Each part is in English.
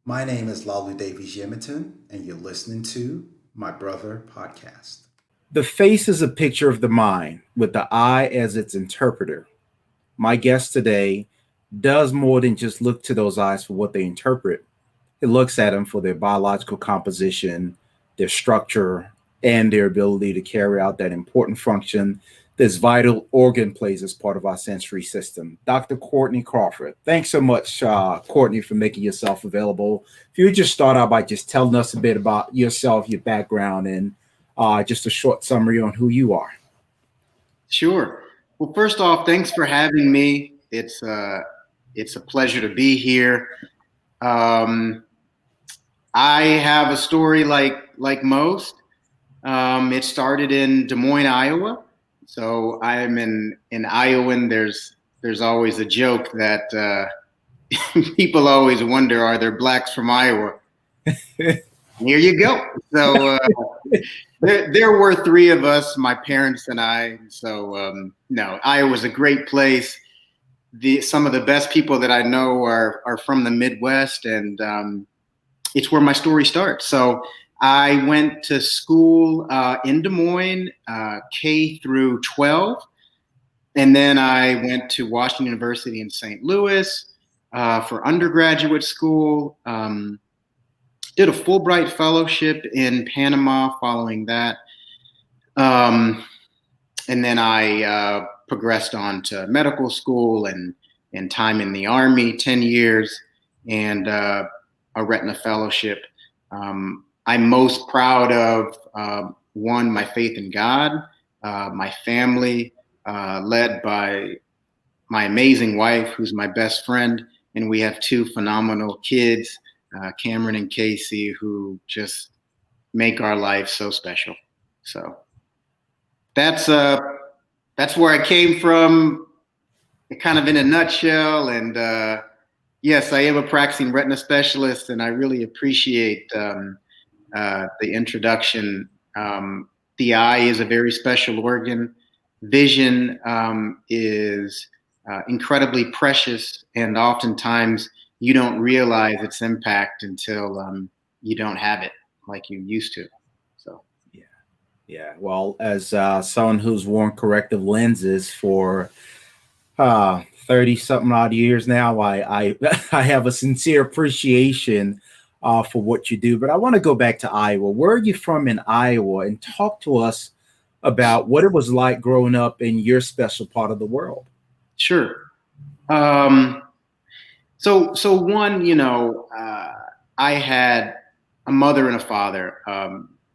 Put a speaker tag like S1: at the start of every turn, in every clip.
S1: My name is Laolu Davies-Yemitan, and you're listening to My Brother Podcast.
S2: The face is a picture of the mind, with the eye as its interpreter. My guest today does more than just look to those eyes for what they interpret. It looks at them for their biological composition, their structure, and their ability to carry out that important function this vital organ plays as part of our sensory system. Dr. Courtney Crawford, thanks so much, Courtney, for making yourself available. If you would just start out by just telling us a bit about yourself, your background, and just a short summary on who you are.
S3: Sure. Well, first off, thanks for having me. It's a pleasure to be here. I have a story like most. It started in Des Moines, Iowa. So I'm an Iowan. There's always a joke that people always wonder, are there blacks from Iowa? Here you go. So there were three of us, my parents and I. So no, Iowa's a great place. Some of the best people that I know are from the Midwest, and it's where my story starts. So I went to school in Des Moines, K through 12. And then I went to Washington University in St. Louis for undergraduate school. Did a Fulbright fellowship in Panama following that. And then I progressed on to medical school and time in the Army, 10 years, and a Retina fellowship. I'm most proud of, one, my faith in God, my family, led by my amazing wife, who's my best friend, and we have two phenomenal kids, Cameron and Casey, who just make our life so special. So that's where I came from, kind of in a nutshell. And yes, I am a practicing retina specialist, and I really appreciate the introduction. The eye is a very special organ. Vision is incredibly precious, and oftentimes you don't realize its impact until you don't have it like you used to. So
S2: yeah. Well, as someone who's worn corrective lenses for 30 something odd years now, I I have a sincere appreciation for what you do. But I want to go back to Iowa. Where are you from in Iowa? And talk to us about what it was like growing up in your special part of the world.
S3: Sure. So one, I had a mother and a father,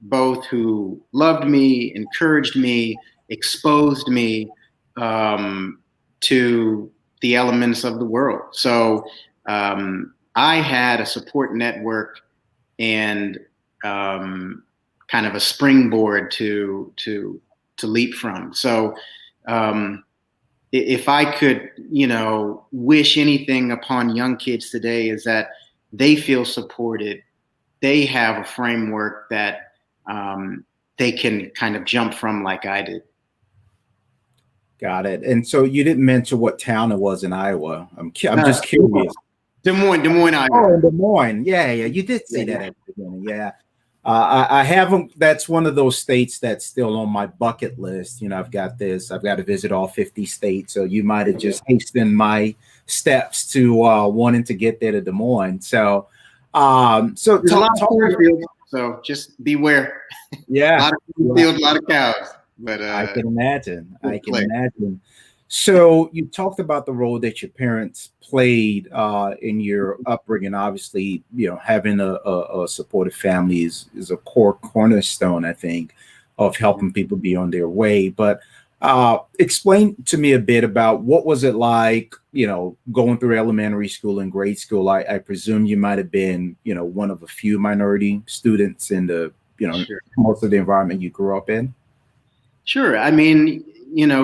S3: both who loved me, encouraged me, exposed me to the elements of the world. So I had a support network and kind of a springboard to leap from. So if I could, wish anything upon young kids today, is that they feel supported. They have a framework that they can kind of jump from like I did.
S2: Got it. And so you didn't mention what town it was in Iowa. I'm just curious.
S3: Des Moines, Iowa.
S2: Oh, Des Moines. Yeah. You did say that at the beginning. Yeah. I haven't. That's one of those states that's still on my bucket list. I've got to visit all 50 states. So you might have just hastened my steps to wanting to get there to Des Moines. So,
S3: there's a lot of cornfields, so just beware.
S2: Yeah,
S3: a lot of fields, a lot of cows. But
S2: I can imagine. So you talked about the role that your parents played in your upbringing. Obviously, having a supportive family is a core cornerstone, I think, of helping people be on their way. But explain to me a bit about what was it like, going through elementary school and grade school. I presume you might have been, one of a few minority students in the,
S3: Sure.
S2: most of the environment you grew up in.
S3: Sure. I mean,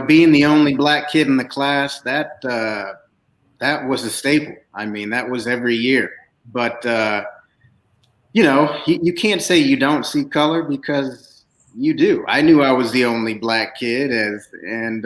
S3: being the only black kid in the class, that was a staple. I mean, that was every year. But, you can't say you don't see color, because you do. I knew I was the only black kid, and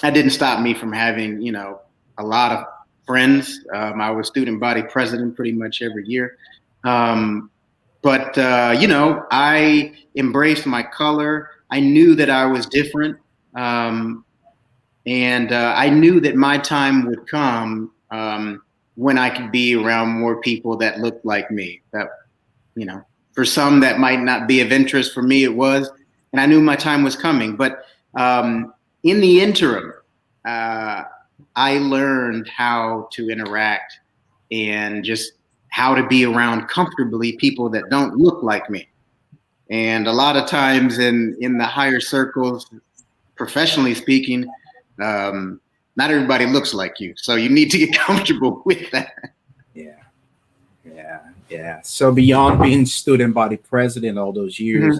S3: that didn't stop me from having, a lot of friends. I was student body president pretty much every year. But I embraced my color. I knew that I was different. And I knew that my time would come when I could be around more people that looked like me. That, for some that might not be of interest. For me, it was. And I knew my time was coming. But in the interim, I learned how to interact and just how to be around comfortably people that don't look like me. And a lot of times in the higher circles, professionally speaking, not everybody looks like you. So you need to get comfortable with that.
S2: Yeah. So beyond being student body president all those years,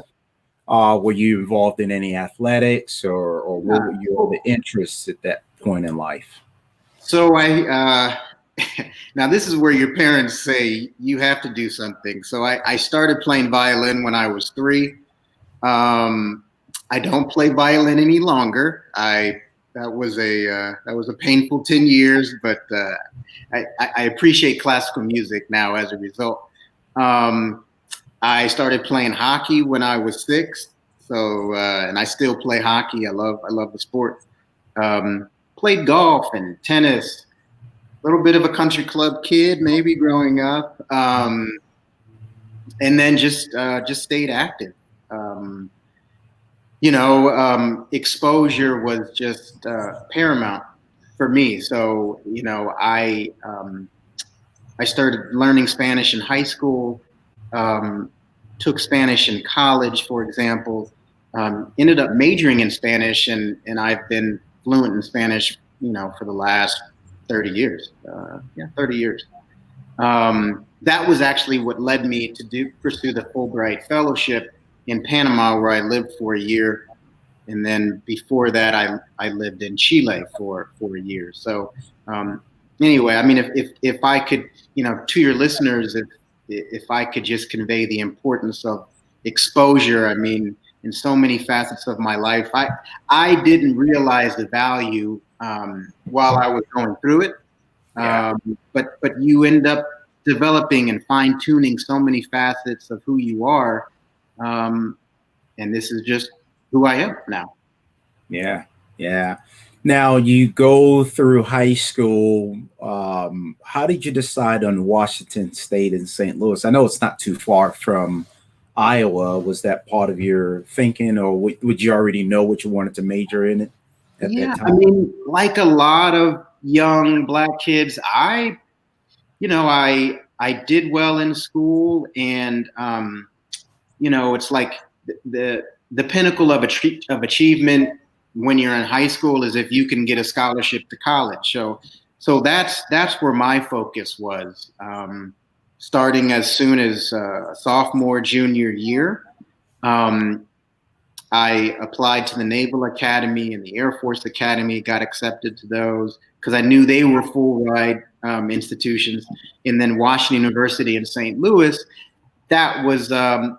S2: were you involved in any athletics or what were your the interests at that point in life?
S3: So now this is where your parents say you have to do something. So I started playing violin when I was 3. I don't play violin any longer. That was a painful 10 years, but I appreciate classical music now as a result. I started playing hockey when I was 6. So and I still play hockey. I love the sport. Played golf and tennis. A little bit of a country club kid, maybe growing up, and then just stayed active. Exposure was just paramount for me. So I started learning Spanish in high school. Took Spanish in college, for example. Ended up majoring in Spanish, and I've been fluent in Spanish, for the last 30 years. 30 years. That was actually what led me to pursue the Fulbright Fellowship in Panama, where I lived for a year. And then before that, I lived in Chile for a year. So anyway, I mean, if I could, to your listeners, if I could just convey the importance of exposure, I mean, in so many facets of my life, I didn't realize the value while I was going through it. But you end up developing and fine tuning so many facets of who you are. And this is just who I am now.
S2: Yeah. Now you go through high school. How did you decide on Washington State in St. Louis? I know it's not too far from Iowa. Was that part of your thinking, or would you already know what you wanted to major in it at that time?
S3: I mean, like a lot of young Black kids, I did well in school, and it's like the pinnacle of achievement when you're in high school is if you can get a scholarship to college. So that's where my focus was, starting as soon as sophomore, junior year. I applied to the Naval Academy and the Air Force Academy, got accepted to those because I knew they were full ride institutions. And then Washington University in St. Louis, that was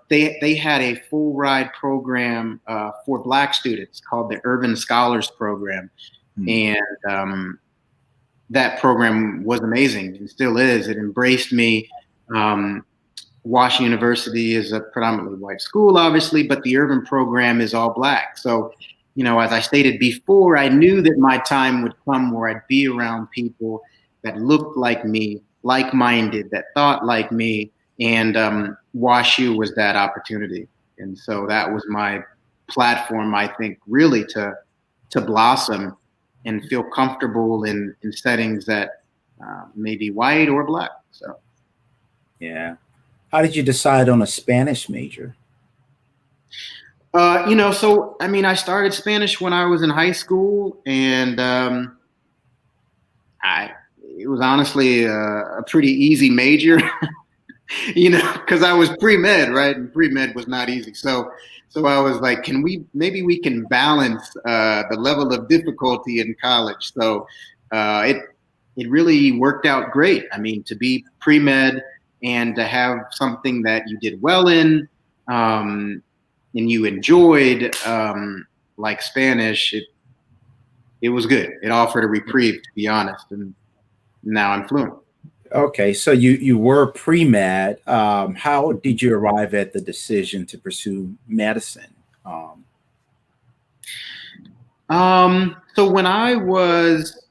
S3: they had a full ride program for Black students called the Urban Scholars Program, and that program was amazing and still is. It embraced me. Washington University is a predominantly white school, obviously, but the urban program is all Black. So, as I stated before, I knew that my time would come where I'd be around people that looked like me, like-minded, that thought like me. And WashU was that opportunity. And so that was my platform, I think, really to blossom and feel comfortable in settings that may be white or Black. So,
S2: yeah. How did you decide on a Spanish major?
S3: So, I mean, I started Spanish when I was in high school, and it was honestly a pretty easy major. Because I was pre-med, right? And pre-med was not easy. So I was like, maybe we can balance the level of difficulty in college. So it really worked out great. I mean, to be pre-med and to have something that you did well in and you enjoyed, like Spanish, it was good. It offered a reprieve, to be honest. And now I'm fluent.
S2: Okay, so you were pre-med. How did you arrive at the decision to pursue medicine? Um,
S3: So when I was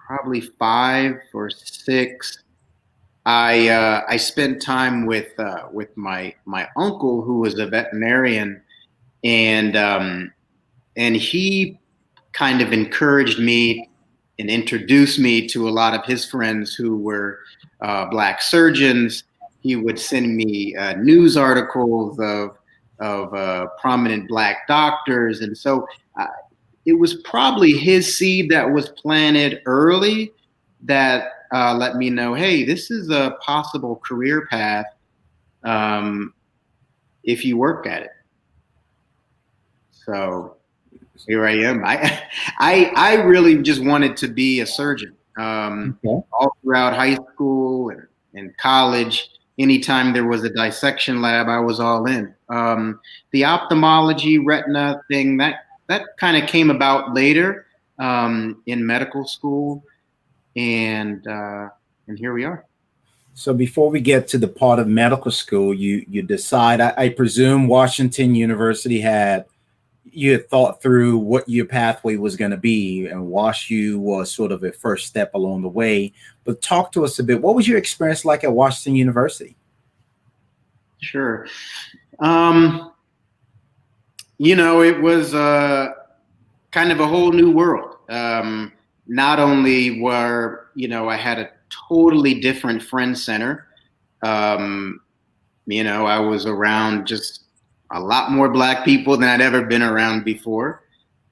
S3: probably 5 or 6, I spent time with my uncle, who was a veterinarian, and he kind of encouraged me and introduced me to a lot of his friends who were Black surgeons. He would send me news articles of prominent Black doctors, and so uh, it was probably his seed that was planted early that let me know, hey, this is a possible career path um, if you work at it. So here I am. I really just wanted to be a surgeon.
S2: okay.
S3: All throughout high school and college, anytime there was a dissection lab, I was all in. The ophthalmology retina thing that kind of came about later in medical school, and here we are.
S2: So before we get to the part of medical school, you decide. I presume Washington University you had thought through what your pathway was going to be, and WashU was sort of a first step along the way. But talk to us a bit. What was your experience like at Washington University?
S3: Sure. It was kind of a whole new world. Not only I had a totally different friend center. Um, I was around just a lot more Black people than I'd ever been around before.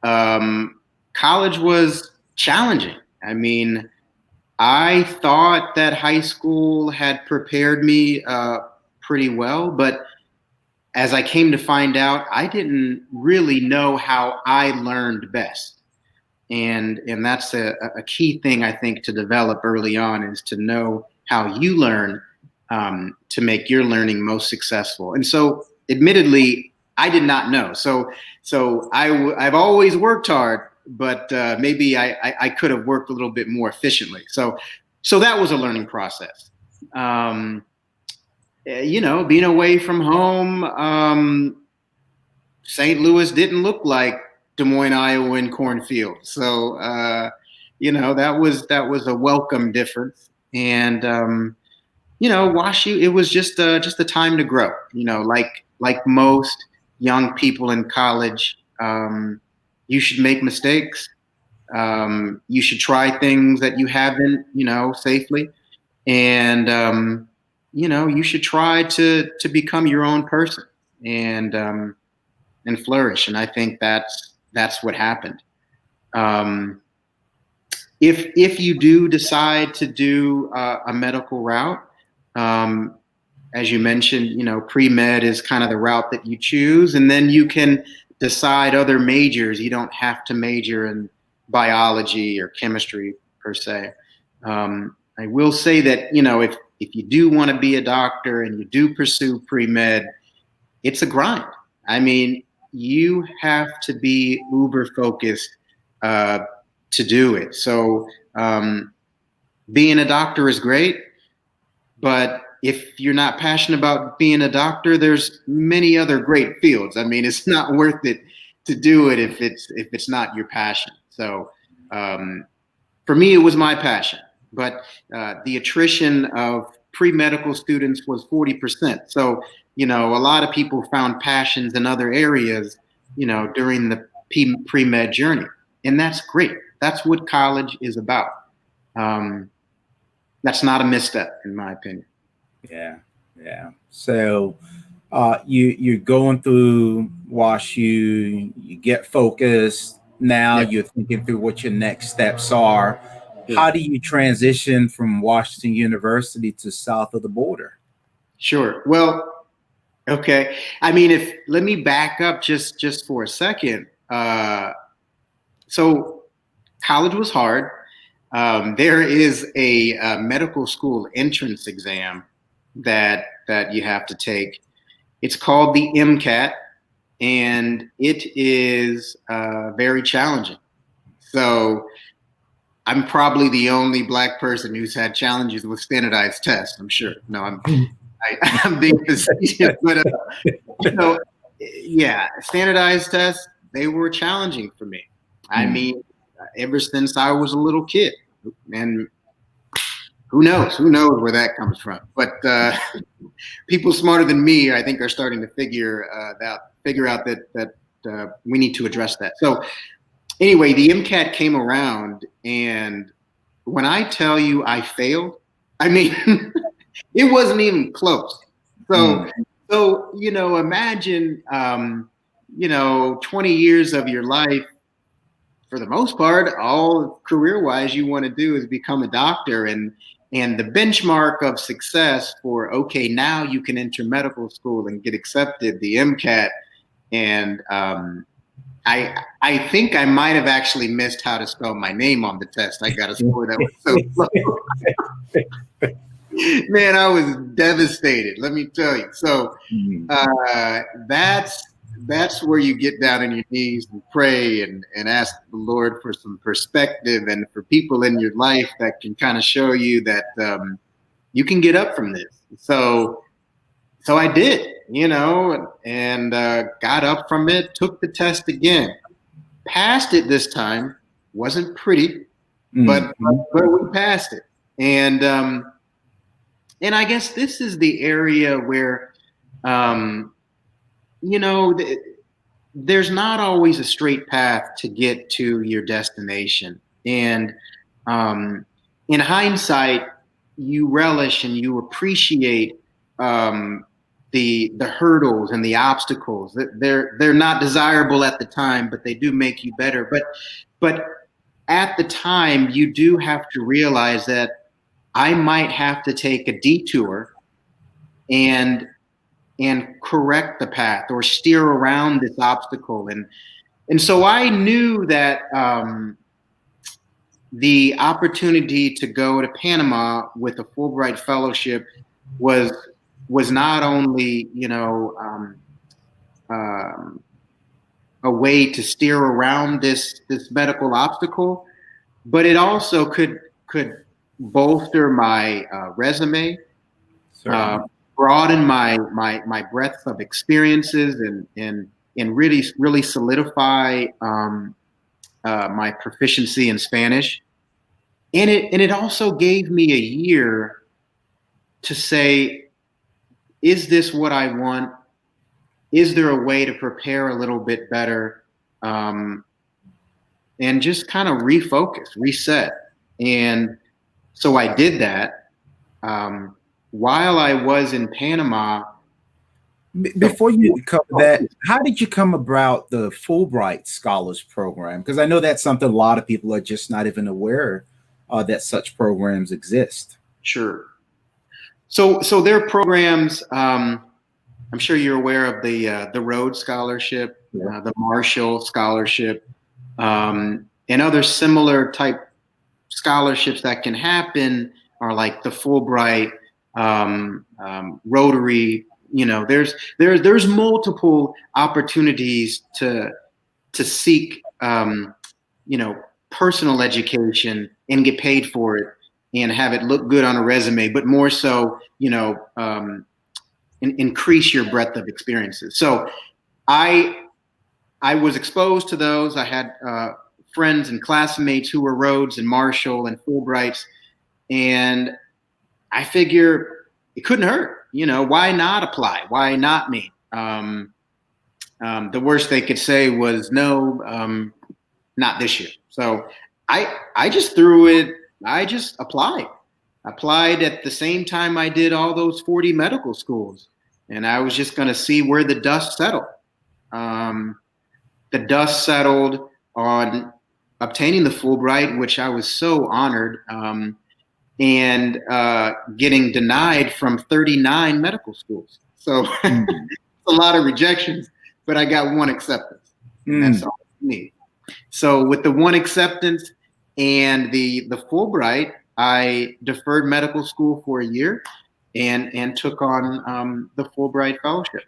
S3: College was challenging. I mean, I thought that high school had prepared me pretty well, but as I came to find out, I didn't really know how I learned best. And that's a key thing, I think, to develop early on, is to know how you learn to make your learning most successful. And so, admittedly, I did not know. I've always worked hard, but maybe I could have worked a little bit more efficiently. So that was a learning process. Being away from home, St. Louis didn't look like Des Moines, Iowa, and cornfield. So that was a welcome difference. And WashU, it was just a time to grow. Like most young people in college, you should make mistakes. You should try things that you haven't, safely, and you should try to become your own person and flourish. And I think that's what happened. Um, if you do decide to do a medical route, um, as you mentioned, pre-med is kind of the route that you choose, and then you can decide other majors. You don't have to major in biology or chemistry per se. I will say that if you do want to be a doctor and you do pursue pre-med, it's a grind. I mean, you have to be uber focused to do it. So being a doctor is great, but if you're not passionate about being a doctor, there's many other great fields. I mean, it's not worth it to do it if it's not your passion. So for me, it was my passion, but the attrition of pre-medical students was 40%. So a lot of people found passions in other areas, during the pre-med journey, and that's great. That's what college is about. That's not a misstep, in my opinion.
S2: Yeah, yeah. So you're going through WashU, you get focused. Now
S3: Yeah.
S2: you're thinking through what your next steps are.
S3: Sure.
S2: How do you transition from Washington University to south of the border?
S3: Sure. Well, okay. I mean, let me back up just for a second. So college was hard. There is a medical school entrance exam that you have to take. It's called the MCAT, and it is very challenging. So I'm probably the only Black person who's had challenges with standardized tests. I'm sure. No, I'm being facetious, but yeah, standardized tests, they were challenging for me. I mean, ever since I was a little kid, and who knows where that comes from. But people smarter than me, I think, are starting to figure out that we need to address that. So anyway, the MCAT came around, and when I tell you I failed, I mean, it wasn't even close. So imagine 20 years of your life, for the most part, all career-wise you want to do is become a doctor, and the benchmark of success for, okay, now you can enter medical school and get accepted, the MCAT, and I think I might have actually missed how to spell my name on the test. I got a score that was so low. Man, I was devastated, let me tell you. So that's where you get down on your knees and pray and ask the Lord for some perspective, and for people in your life that can kind of show you that you can get up from this. So I did, and got up from it, took the test again, passed it this time. Wasn't pretty, but we passed it. And I guess this is the area where, there's not always a straight path to get to your destination. And in hindsight, you relish and you appreciate the hurdles and the obstacles. They're not desirable at the time, but they do make you better. But at the time, you do have to realize that I might have to take a detour and correct the path or steer around this obstacle. And so I knew that the opportunity to go to Panama with a Fulbright fellowship was not only, a way to steer around this medical obstacle, but it also could bolster my resume, broaden my breadth of experiences, and really solidify my proficiency in Spanish. And it also gave me a year to say, is this what I want? Is there a way to prepare a little bit better? And just kind of refocus, reset. And so I did that. While I was in Panama.
S2: Before you cover that, how did you come about the Fulbright Scholars Program? Because I know that's something a lot of people are just not even aware that such programs exist.
S3: Sure. So there are programs. I'm sure you're aware of the Rhodes Scholarship, the Marshall Scholarship, and other similar type scholarships that can happen are like the Fulbright, Rotary. There's multiple opportunities to seek personal education and get paid for it and have it look good on a resume, but more so, increase your breadth of experiences. So I was exposed to those. I had friends and classmates who were Rhodes and Marshall and Fulbrights, and I figure it couldn't hurt. Why not apply? Why not me? The worst they could say was no, not this year. So I just threw it. I just applied at the same time I did all those 40 medical schools. And I was just going to see where the dust settled. The dust settled on obtaining the Fulbright, which I was so honored, and getting denied from 39 medical schools. So it's a lot of rejections, but I got one acceptance. And that's all I need. So with the one acceptance and the Fulbright, I deferred medical school for a year and took on the Fulbright fellowship.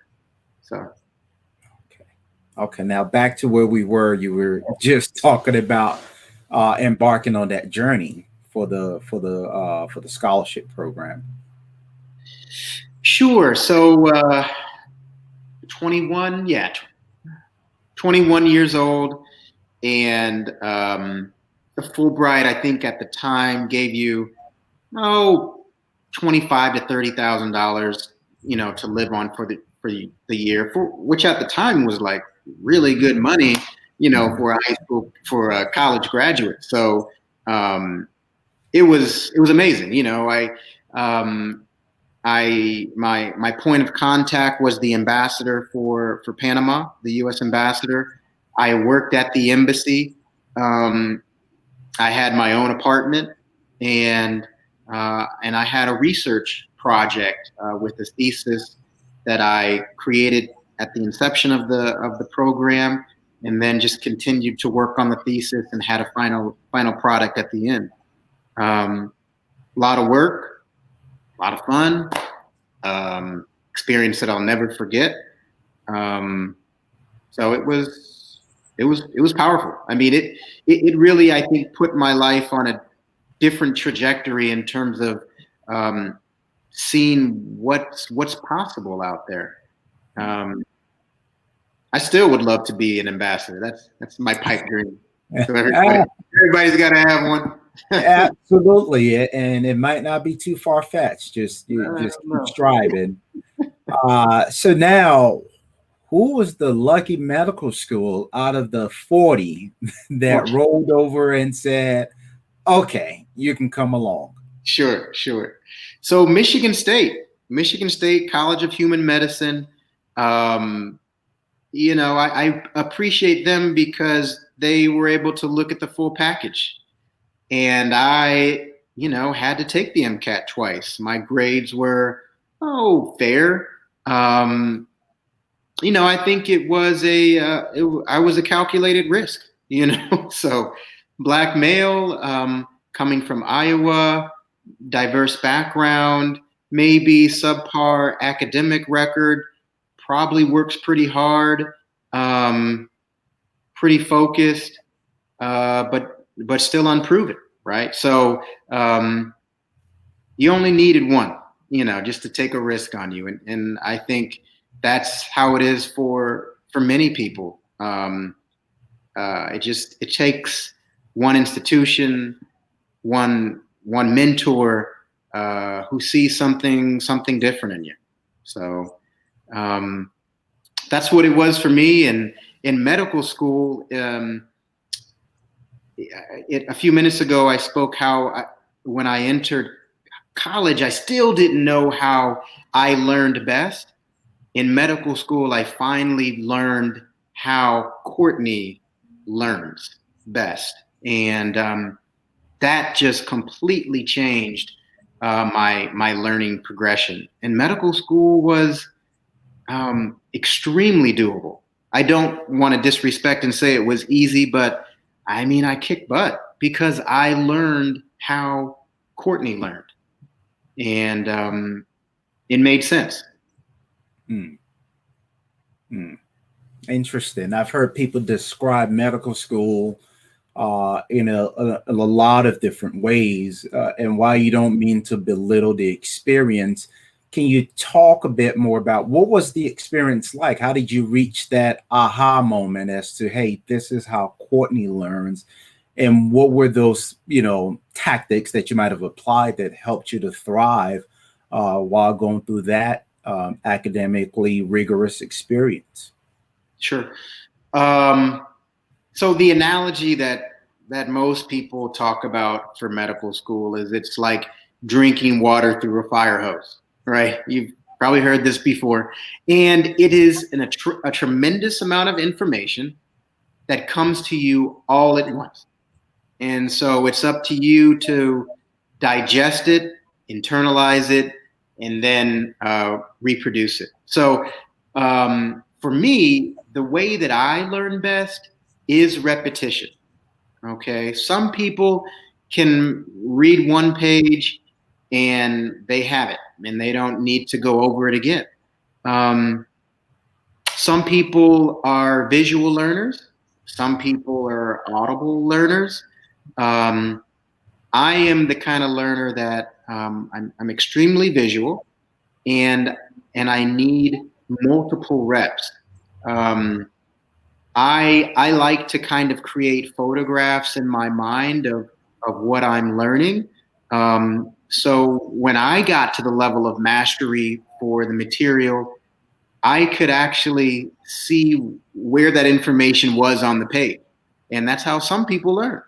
S3: So.
S2: Okay. Now back to where we were. You were just talking about embarking on that journey for the scholarship program?
S3: Sure. So 21, yeah, 21 years old, and the Fulbright, I think at the time gave you $25 to $30,000, to live on for the year, which at the time was like really good money, for a high school for a college graduate. So it was amazing. My point of contact was the ambassador for Panama, the U.S. ambassador. I worked at the embassy. I had my own apartment, and I had a research project with a thesis that I created at the inception of the program, and then just continued to work on the thesis and had a final product at the end. A lot of work, a lot of fun, experience that I'll never forget. So it was powerful. I mean, it really, I think, put my life on a different trajectory in terms of seeing what's possible out there. I still would love to be an ambassador. That's my pipe dream. So everybody's got to have one.
S2: Absolutely, and it might not be too far fetched. Just keep striving. So now, who was the lucky medical school out of the 40 that rolled over and said, "Okay, you can come along"?
S3: Sure. So Michigan State College of Human Medicine. I appreciate them because they were able to look at the full package. And I, had to take the MCAT twice. My grades were, fair. I think it was I was a calculated risk, So Black male, coming from Iowa, diverse background, maybe subpar academic record, probably works pretty hard, pretty focused, but still unproven, right? So you only needed one, just to take a risk on you, and I think that's how it is for many people. It takes one institution, one mentor who sees something different in you. So that's what it was for me. And in medical school, a few minutes ago, I spoke how when I entered college, I still didn't know how I learned best. In medical school, I finally learned how Courtney learns best. And that just completely changed my learning progression. And medical school was extremely doable. I don't want to disrespect and say it was easy, but I mean, I kicked butt because I learned how Courtney learned, and it made sense.
S2: Interesting. I've heard people describe medical school in a lot of different ways, and while you don't mean to belittle the experience, can you talk a bit more about what was the experience like? How did you reach that aha moment as to, hey, this is how Courtney learns? And what were those, tactics that you might have applied that helped you to thrive while going through that academically rigorous experience?
S3: Sure. So the analogy that most people talk about for medical school is it's like drinking water through a fire hose. Right. You've probably heard this before. And it is a tremendous amount of information that comes to you all at once. And so it's up to you to digest it, internalize it, and then reproduce it. So for me, the way that I learn best is repetition. Okay. Some people can read one page and they have it, and they don't need to go over it again. Some people are visual learners. Some people are audible learners. I am the kind of learner that I'm extremely visual, and I need multiple reps. I like to kind of create photographs in my mind of what I'm learning. So when I got to the level of mastery for the material, I could actually see where that information was on the page. And that's how some people learn.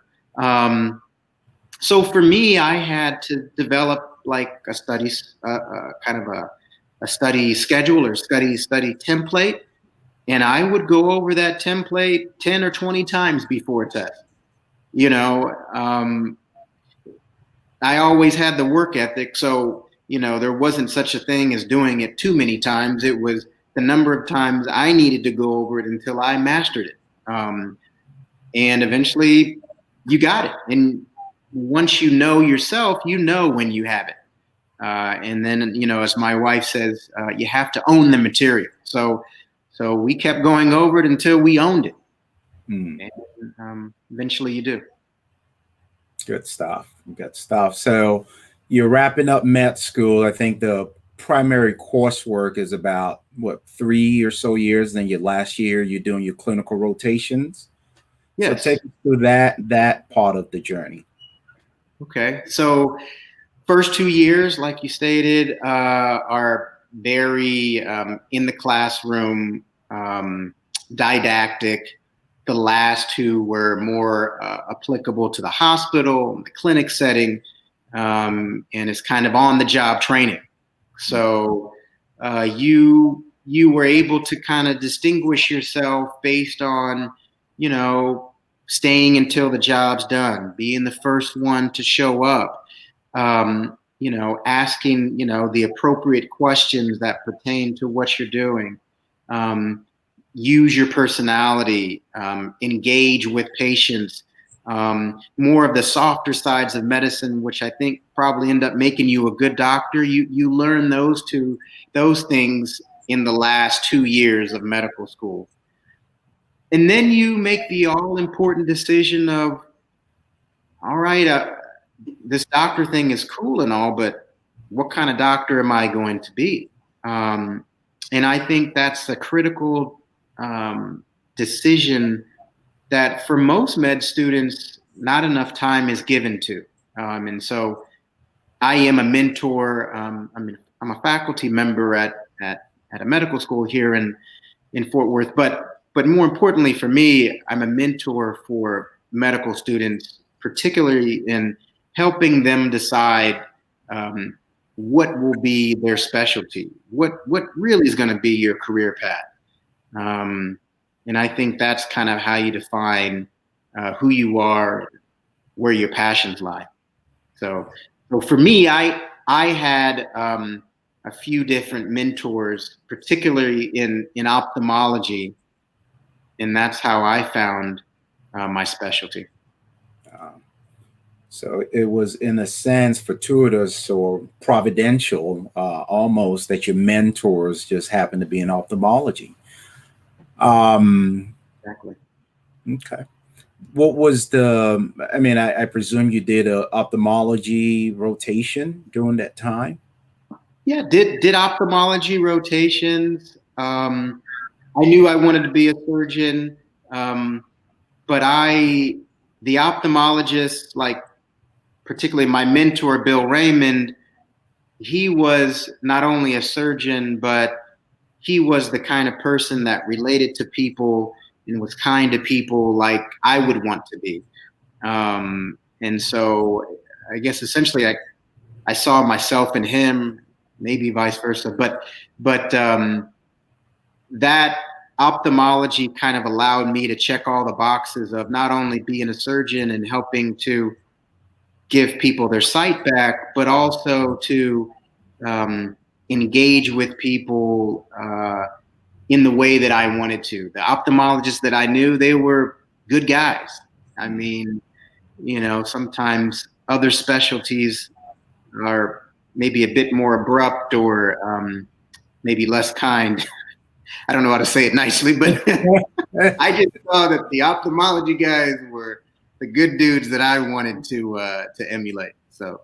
S3: So for me, I had to develop like a study, kind of a study schedule or study template. And I would go over that template 10 or 20 times before a test. You know, I always had the work ethic. So, there wasn't such a thing as doing it too many times. It was the number of times I needed to go over it until I mastered it. And eventually you got it. And once you know yourself, you know when you have it. And then, as my wife says, you have to own the material. So we kept going over it until we owned it. And eventually you do.
S2: Good stuff. Good stuff. So you're wrapping up med school. I think the primary coursework is about 3 or so years. Then your last year, you're doing your clinical rotations.
S3: Yes.
S2: So take us through that part of the journey.
S3: Okay. So first 2 years, like you stated, are very in the classroom, didactic. The last 2 were more applicable to the hospital, the clinic setting, and it's kind of on the job training. So you were able to kind of distinguish yourself based on, staying until the job's done, being the first one to show up, asking, the appropriate questions that pertain to what you're doing. Use your personality, engage with patients, more of the softer sides of medicine, which I think probably end up making you a good doctor. You learn those things in the last 2 years of medical school. And then you make the all-important decision of, all right, this doctor thing is cool and all, but what kind of doctor am I going to be? And I think that's a critical decision that for most med students, not enough time is given to. And so I am a mentor. I'm a faculty member at a medical school here in Fort Worth, but more importantly for me, I'm a mentor for medical students, particularly in helping them decide what will be their specialty, what really is going to be your career path. And I think that's kind of how you define who you are, where your passions lie. So for me, I had a few different mentors, particularly in ophthalmology, and that's how I found my specialty.
S2: So it was, in a sense, fortuitous or providential, almost, that your mentors just happened to be in ophthalmology.
S3: Exactly.
S2: Okay. What was I presume you did a ophthalmology rotation during that time?
S3: Yeah, did ophthalmology rotations. I knew I wanted to be a surgeon, but the ophthalmologist, like particularly my mentor, Bill Raymond, he was not only a surgeon, but he was the kind of person that related to people and was kind to people like I would want to be. And so I guess essentially I saw myself in him, maybe vice versa, but that ophthalmology kind of allowed me to check all the boxes of not only being a surgeon and helping to give people their sight back, but also to engage with people in the way that I wanted to. The ophthalmologists that I knew, they were good guys. I mean, sometimes other specialties are maybe a bit more abrupt or maybe less kind. I don't know how to say it nicely, but I just saw that the ophthalmology guys were the good dudes that I wanted to emulate. So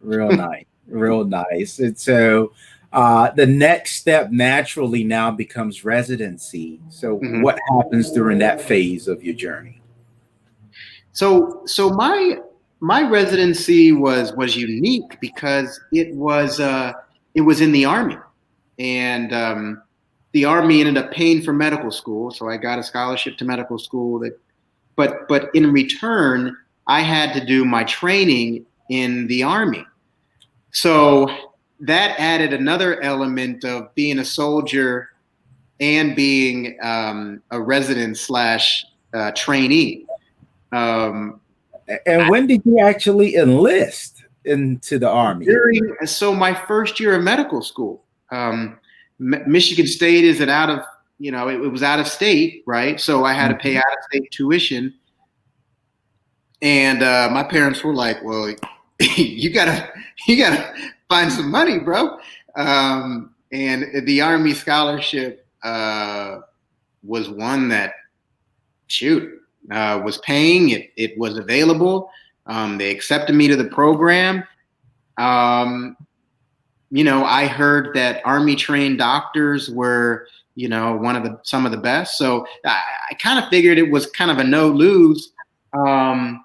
S2: real nice, real nice. And so the next step naturally now becomes residency. So what happens during that phase of your journey?
S3: So my residency was unique because it was in the Army, and the Army ended up paying for medical school. So I got a scholarship to medical school. But in return, I had to do my training in the Army. So that added another element of being a soldier and being a resident slash trainee.
S2: And when did you actually enlist into the Army?
S3: So my first year of medical school. Michigan State is it was out of state, right? So I had to pay out of state tuition. And my parents were like, well, you gotta find some money, bro. And the Army scholarship was one that, was paying. It was available. They accepted me to the program. I heard that Army trained doctors were, some of the best. So I kind of figured it was kind of a no lose. So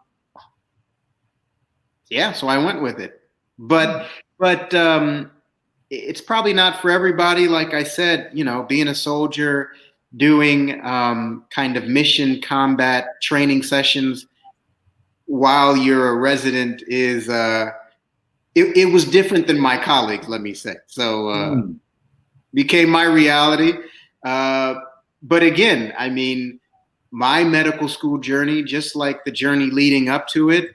S3: I went with it. But it's probably not for everybody. Like I said, being a soldier, doing kind of mission combat training sessions while you're a resident is it was different than my colleagues, let me say. So became my reality. But again, I mean, my medical school journey, just like the journey leading up to it,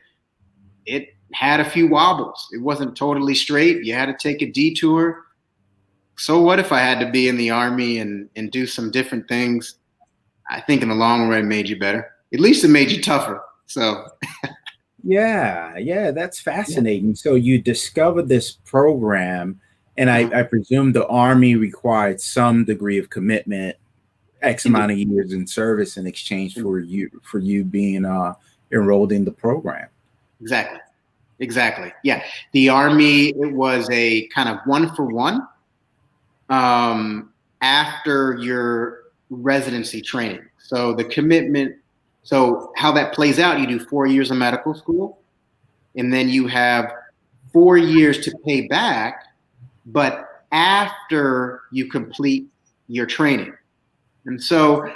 S3: it had a few wobbles. It wasn't totally straight. You had to take a detour. So what if I had to be in the Army and do some different things? I think in the long run, it made you better. At least it made you tougher. So
S2: yeah, that's fascinating. So you discovered this program, and I presume the Army required some degree of commitment, X amount of years in service in exchange for you being enrolled in the program.
S3: Exactly. Yeah. The Army, it was a kind of 1-for-1 after your residency training. So the commitment, so how that plays out, you do 4 years of medical school, and then you have 4 years to pay back, but after you complete your training. And so,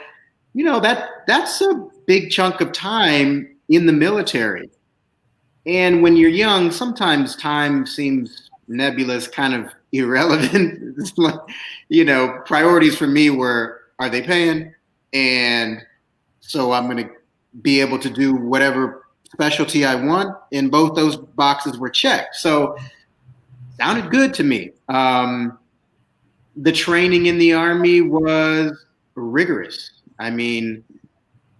S3: that's a big chunk of time in the military. And when you're young, sometimes time seems nebulous, kind of irrelevant. It's like, priorities for me were, are they paying? And so I'm going to be able to do whatever specialty I want. And both those boxes were checked. So sounded good to me. The training in the Army was rigorous. I mean,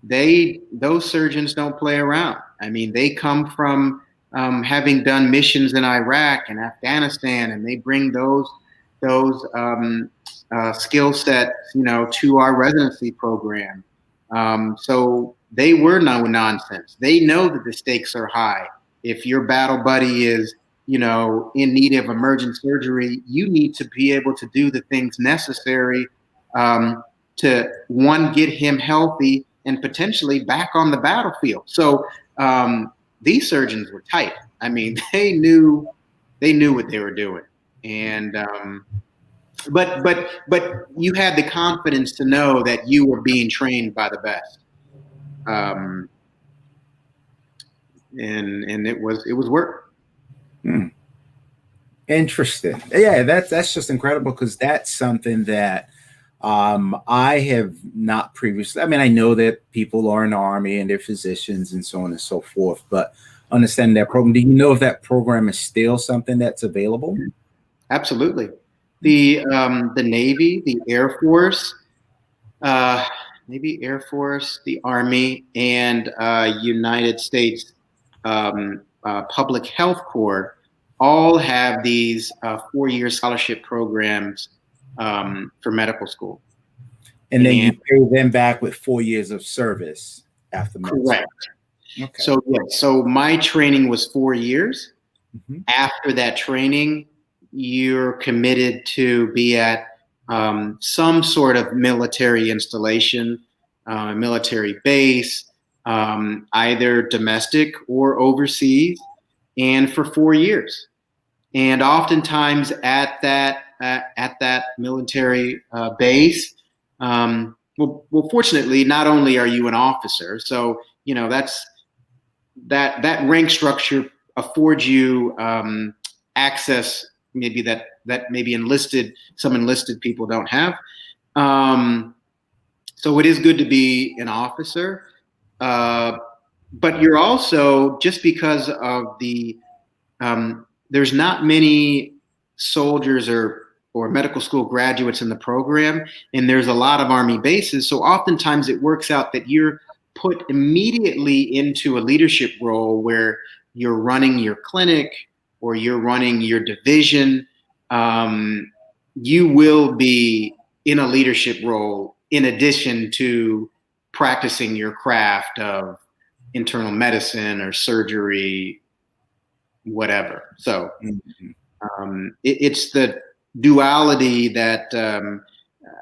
S3: those surgeons don't play around. I mean, they come from having done missions in Iraq and Afghanistan, and they bring those skill sets, to our residency program. So they were no nonsense. They know that the stakes are high. If your battle buddy is, in need of emergent surgery, you need to be able to do the things necessary to, one, get him healthy and potentially back on the battlefield. So these surgeons were tight. I mean, they knew what they were doing, and but you had the confidence to know that you were being trained by the best, and it was work.
S2: Interesting. Yeah, that's just incredible, because that's something that I have not previously. I mean, I know that people are in the Army and they're physicians and so on and so forth, but understanding that program, do you know if that program is still something that's available?
S3: Absolutely. The Navy, the Air Force, maybe Air Force, the Army, and United States Public Health Corps all have these 4-year scholarship programs for medical school.
S2: And then you pay them back with 4 years of service after medical
S3: correct.
S2: school. Okay.
S3: So yeah, so my training was 4 years.
S2: Mm-hmm.
S3: After that training, you're committed to be at some sort of military installation, military base, either domestic or overseas, and for 4 years. And oftentimes at that military base, well, fortunately, not only are you an officer, so that's that rank structure affords you access maybe that maybe some enlisted people don't have. So it is good to be an officer, but you're also, just because of there's not many soldiers or medical school graduates in the program, and there's a lot of Army bases. So oftentimes it works out that you're put immediately into a leadership role where you're running your clinic or you're running your division. You will be in a leadership role in addition to practicing your craft of internal medicine or surgery, whatever. So it's the duality that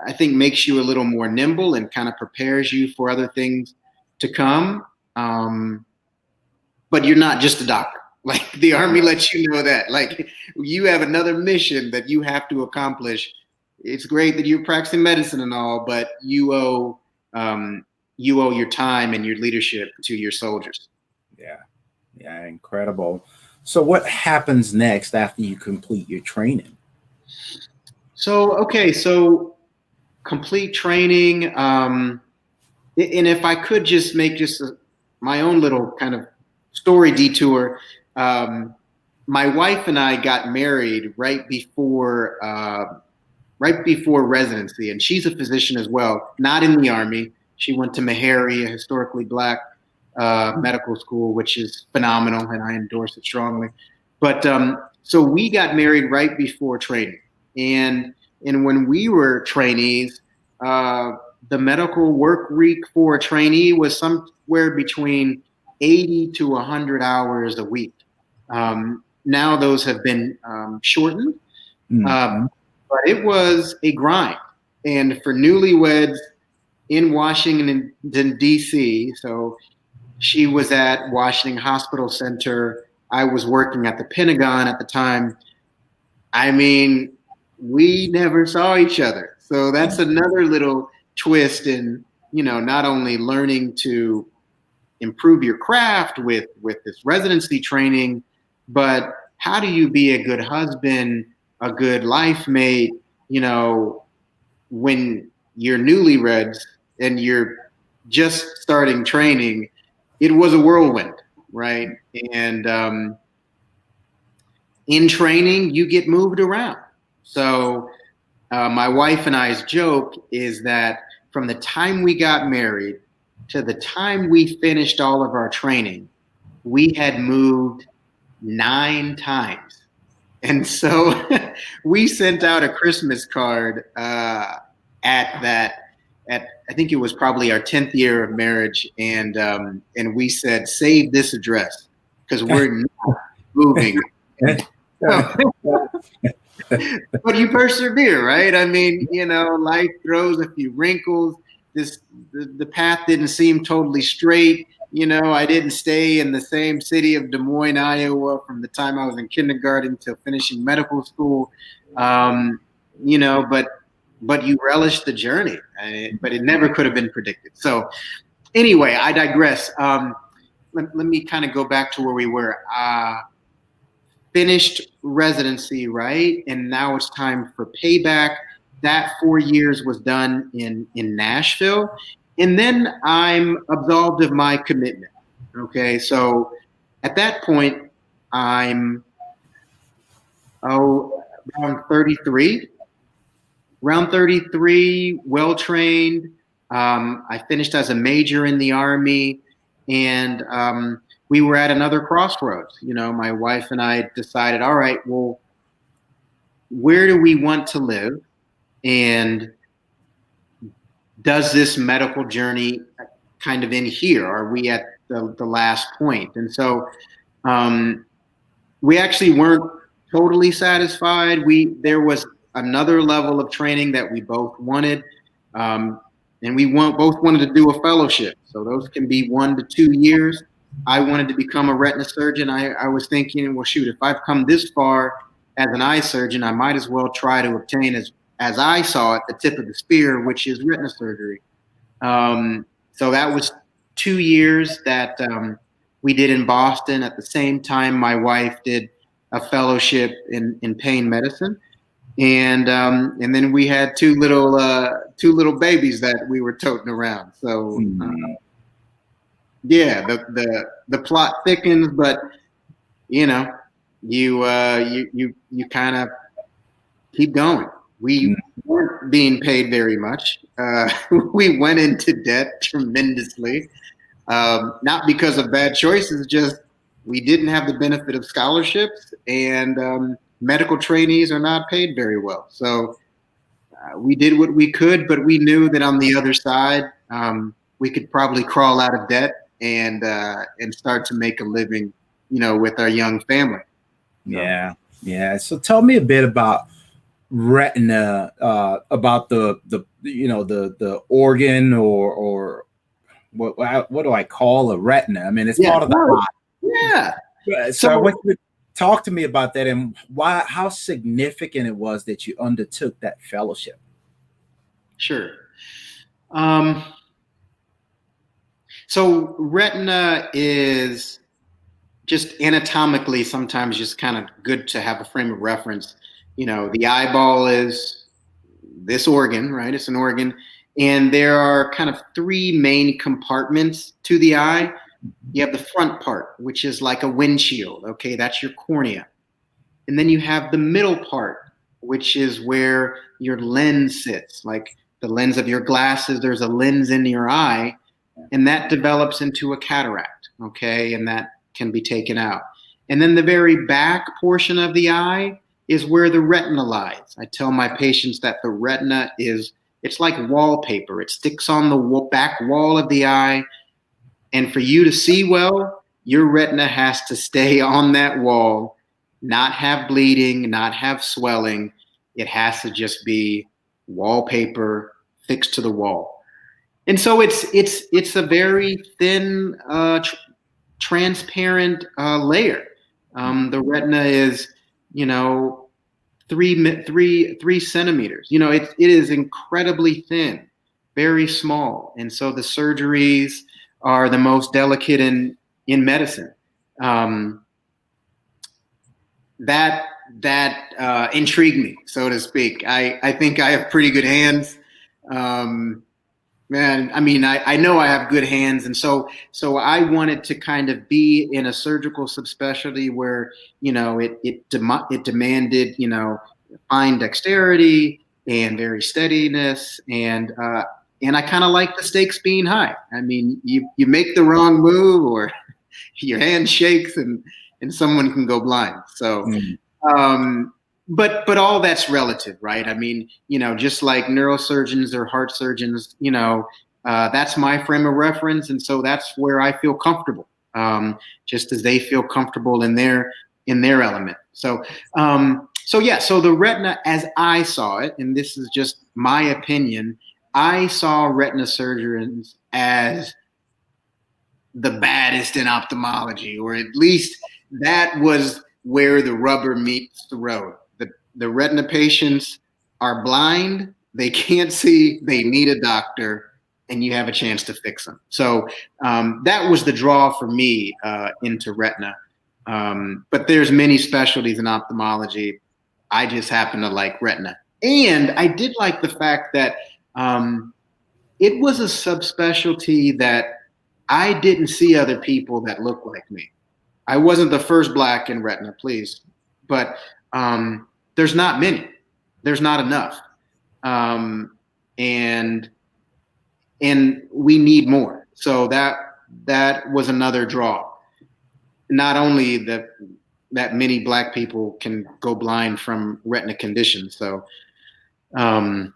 S3: I think makes you a little more nimble and kind of prepares you for other things to come. But you're not just a doctor. Like, the Army lets you know that. Like, you have another mission that you have to accomplish. It's great that you're practicing medicine and all, but you owe your time and your leadership to your soldiers.
S2: Yeah, incredible. So what happens next after you complete your training?
S3: So complete training. And if I could just make my own little kind of story detour, my wife and I got married right before residency, and she's a physician as well, not in the Army. She went to Meharry, a historically Black medical school, which is phenomenal, and I endorse it strongly. But so we got married right before training, and when we were trainees, the medical work week for a trainee was somewhere between 80 to 100 hours a week. Now those have been shortened, but it was a grind. And for newlyweds in Washington, D.C., so she was at Washington Hospital Center, I was working at the Pentagon at the time. I mean, we never saw each other. So that's another little twist in, not only learning to improve your craft with this residency training, but how do you be a good husband, a good life mate, when you're newlyweds and you're just starting training. It was a whirlwind, right? And in training, you get moved around. So my wife and I's joke is that from the time we got married to the time we finished all of our training, we had moved 9 times. And so we sent out a Christmas card I think it was probably our 10th year of marriage, and we said, save this address because we're not moving. But you persevere, right? I mean, life throws a few wrinkles. The path didn't seem totally straight. I didn't stay in the same city of Des Moines, Iowa from the time I was in kindergarten till finishing medical school. But you relish the journey, but it never could have been predicted. So anyway, I digress. Let me kind of go back to where we were. Finished residency, right? And now it's time for payback. That 4 years was done in Nashville. And then I'm absolved of my commitment. Okay, so at that point, I'm around 33. Around 33, well-trained. I finished as a major in the Army, and we were at another crossroads. My wife and I decided, all right, well, where do we want to live? And does this medical journey kind of end here? Are we at the last point. And so we actually weren't totally satisfied. There was another level of training that we both wanted, and we both wanted to do a fellowship. So those can be 1 to 2 years. I wanted to become a retina surgeon. I was thinking, well, shoot, if I've come this far as an eye surgeon, I might as well try to obtain, as I saw it, the tip of the spear, which is retina surgery. So that was 2 years that we did in Boston. At the same time, my wife did a fellowship in pain medicine, and then we had two little babies that we were toting around. So yeah, the plot thickens, but you kind of keep going. We weren't being paid very much. We went into debt tremendously, not because of bad choices, just we didn't have the benefit of scholarships, and medical trainees are not paid very well. So we did what we could, but we knew that on the other side, we could probably crawl out of debt and start to make a living, with our young family.
S2: Yeah. So tell me a bit about retina, about the organ, or what do I call a retina? I mean, it's part of the eye.
S3: Yeah.
S2: So I want you to talk to me about that and how significant it was that you undertook that fellowship.
S3: Sure. So retina is just anatomically sometimes just kind of good to have a frame of reference. The eyeball is this organ, right? It's an organ. And there are kind of 3 main compartments to the eye. You have the front part, which is like a windshield. Okay, that's your cornea. And then you have the middle part, which is where your lens sits. Like the lens of your glasses, there's a lens in your eye, and that develops into a cataract. Okay, and that can be taken out. And then the very back portion of the eye is where the retina lies. I tell my patients that the retina it's like wallpaper. It sticks on the back wall of the eye. And for you to see well, your retina has to stay on that wall, not have bleeding, not have swelling. It has to just be wallpaper fixed to the wall. And so it's a very thin, transparent layer. The retina is, 3 centimeters. It is incredibly thin, very small. And so the surgeries are the most delicate in medicine. That intrigued me, so to speak. I think I have pretty good hands. Man, I mean, I know I have good hands, and so I wanted to kind of be in a surgical subspecialty where it demanded fine dexterity and very steadiness, and I kind of like the stakes being high. I mean, you make the wrong move or your hand shakes and someone can go blind. So. But all that's relative, right? I mean, just like neurosurgeons or heart surgeons, that's my frame of reference. And so that's where I feel comfortable, just as they feel comfortable in their element. So the retina, as I saw it, and this is just my opinion, I saw retina surgeons as the baddest in ophthalmology, or at least that was where the rubber meets the road. The retina patients are blind, they can't see, they need a doctor, and you have a chance to fix them. So that was the draw for me into retina. But there's many specialties in ophthalmology. I just happen to like retina. And I did like the fact that it was a subspecialty that I didn't see other people that looked like me. I wasn't the first Black in retina, please. But there's not many. There's not enough. And we need more. So that was another draw. Not only that many Black people can go blind from retina conditions. So so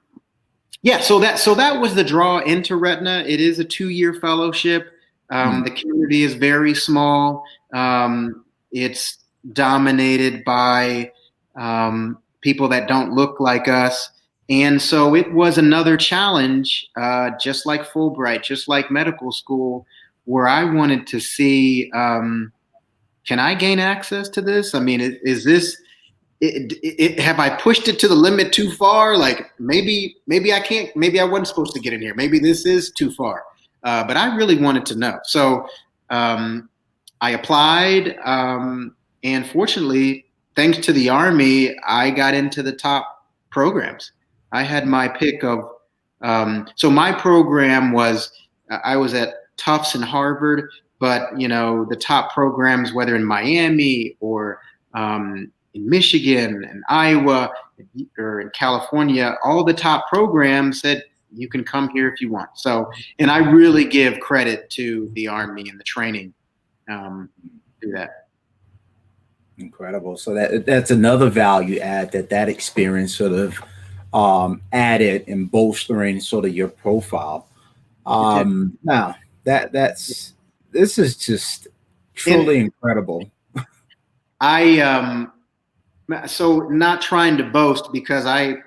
S3: that was the draw into retina. It is a 2-year fellowship. The community is very small. It's dominated by people that don't look like us. And so it was another challenge, just like Fulbright, just like medical school, where I wanted to see, can I gain access to this? I mean, is this, have I pushed it to the limit too far? Like maybe I can't, maybe I wasn't supposed to get in here. Maybe this is too far. But I really wanted to know. So I applied, and fortunately, thanks to the Army, I got into the top programs. I had my pick of, so my program was, I was at Tufts and Harvard, but the top programs, whether in Miami or in Michigan and Iowa or in California, all the top programs said you can come here if you want. So, and I really give credit to the Army and the training do that.
S2: Incredible. So that's another value add that experience sort of added and bolstering sort of your profile. Now this is just truly incredible.
S3: So not trying to boast because I've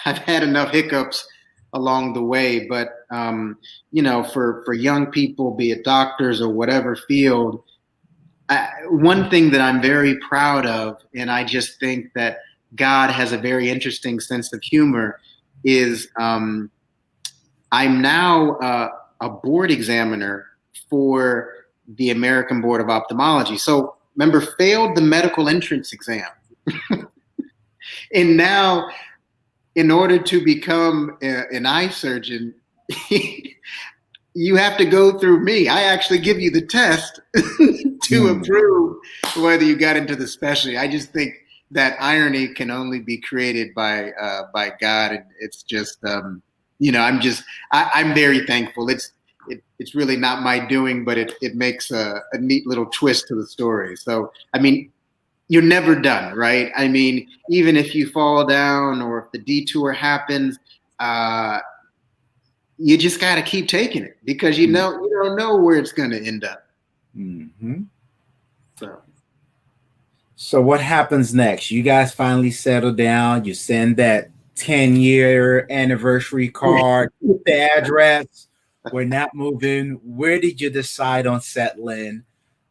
S3: had enough hiccups along the way, but for young people, be it doctors or whatever field, one thing that I'm very proud of, and I just think that God has a very interesting sense of humor, is I'm now a board examiner for the American Board of Ophthalmology. So remember, failed the medical entrance exam. And now, in order to become an eye surgeon, you have to go through me. I actually give you the test to approve whether you got into the specialty. I just think that irony can only be created by God, and it's just I'm very thankful. It's really not my doing, but it makes a neat little twist to the story. So I mean, you're never done, right? I mean, even if you fall down or if the detour happens, you just got to keep taking it because you don't know where it's going to end up.
S2: Mm-hmm. So what happens next? You guys finally settle down. You send that 10-year anniversary card, the address. We're not moving. Where did you decide on settling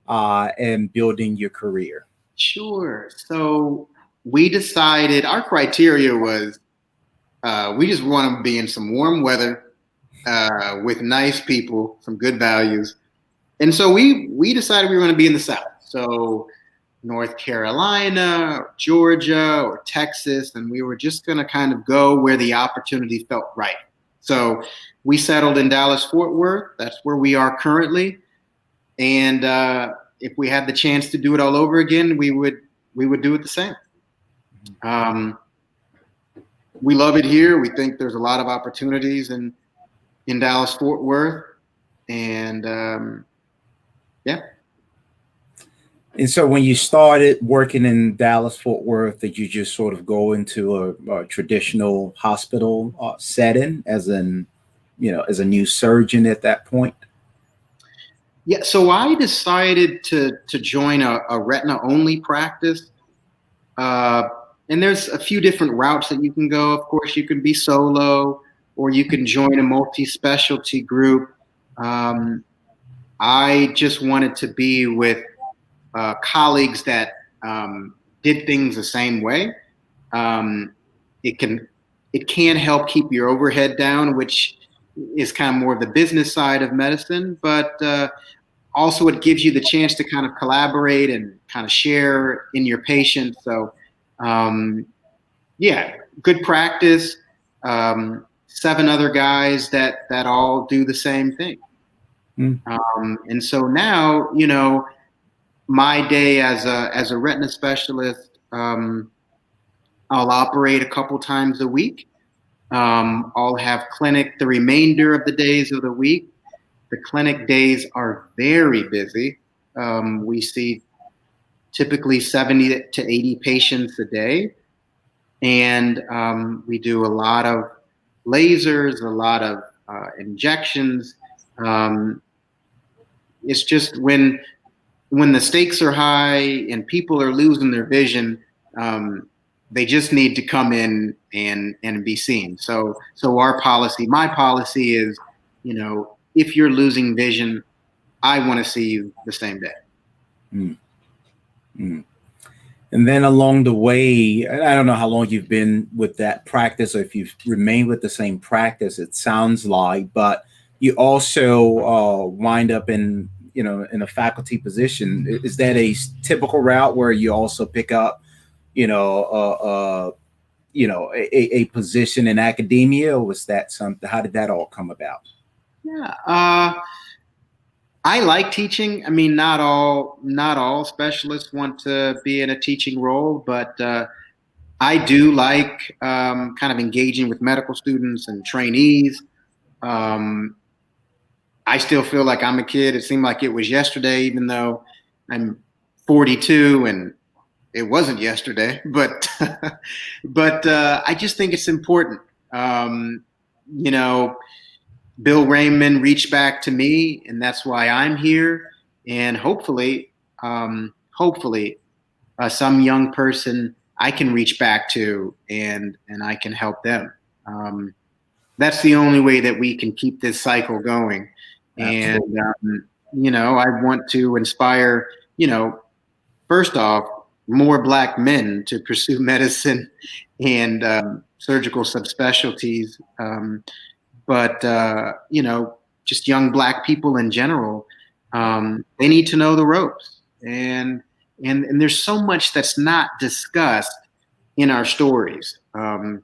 S2: and building your career?
S3: Sure. So we decided our criteria was we just want to be in some warm weather with nice people, some good values. And so we decided we were going to be in the South. So North Carolina, or Georgia, or Texas, and we were just going to kind of go where the opportunity felt right. So we settled in Dallas-Fort Worth. That's where we are currently. And if we had the chance to do it all over again, we would do it the same. We love it here. We think there's a lot of opportunities in Dallas-Fort Worth, and yeah.
S2: And so when you started working in Dallas-Fort Worth, did you just sort of go into a traditional hospital setting as a new surgeon at that point?
S3: Yeah, so I decided to join a retina-only practice. And there's a few different routes that you can go. Of course, you can be solo, or you can join a multi-specialty group. I just wanted to be with colleagues that did things the same way. It can help keep your overhead down, which is kind of more of the business side of medicine, but also it gives you the chance to kind of collaborate and kind of share in your patients. So yeah, good practice. 7 other guys that all do the same thing. And so now, my day as a retina specialist, I'll operate a couple times a week. I'll have clinic the remainder of the days of the week. The clinic days are very busy. We see typically 70 to 80 patients a day. And we do a lot of lasers, a lot of injections. It's just when the stakes are high and people are losing their vision, they just need to come in and be seen. So my policy is, if you're losing vision, I want to see you the same day.
S2: Mm. Mm. And then along the way, I don't know how long you've been with that practice or if you've remained with the same practice, it sounds like, but you also wind up in a faculty position. Is that a typical route where you also pick up, a position in academia, or was that something? How did that all come about?
S3: Yeah. I like teaching. I mean, not all specialists want to be in a teaching role, but I do like kind of engaging with medical students and trainees. I still feel like I'm a kid. It seemed like it was yesterday, even though I'm 42 and it wasn't yesterday. But I just think it's important. Bill Raymond reached back to me, and that's why I'm here. And hopefully, some young person I can reach back to, and I can help them. That's the only way that we can keep this cycle going. Absolutely. And I want to inspire, first off, more Black men to pursue medicine and surgical subspecialties. But just young Black people in general, they need to know the ropes, and there's so much that's not discussed in our stories, from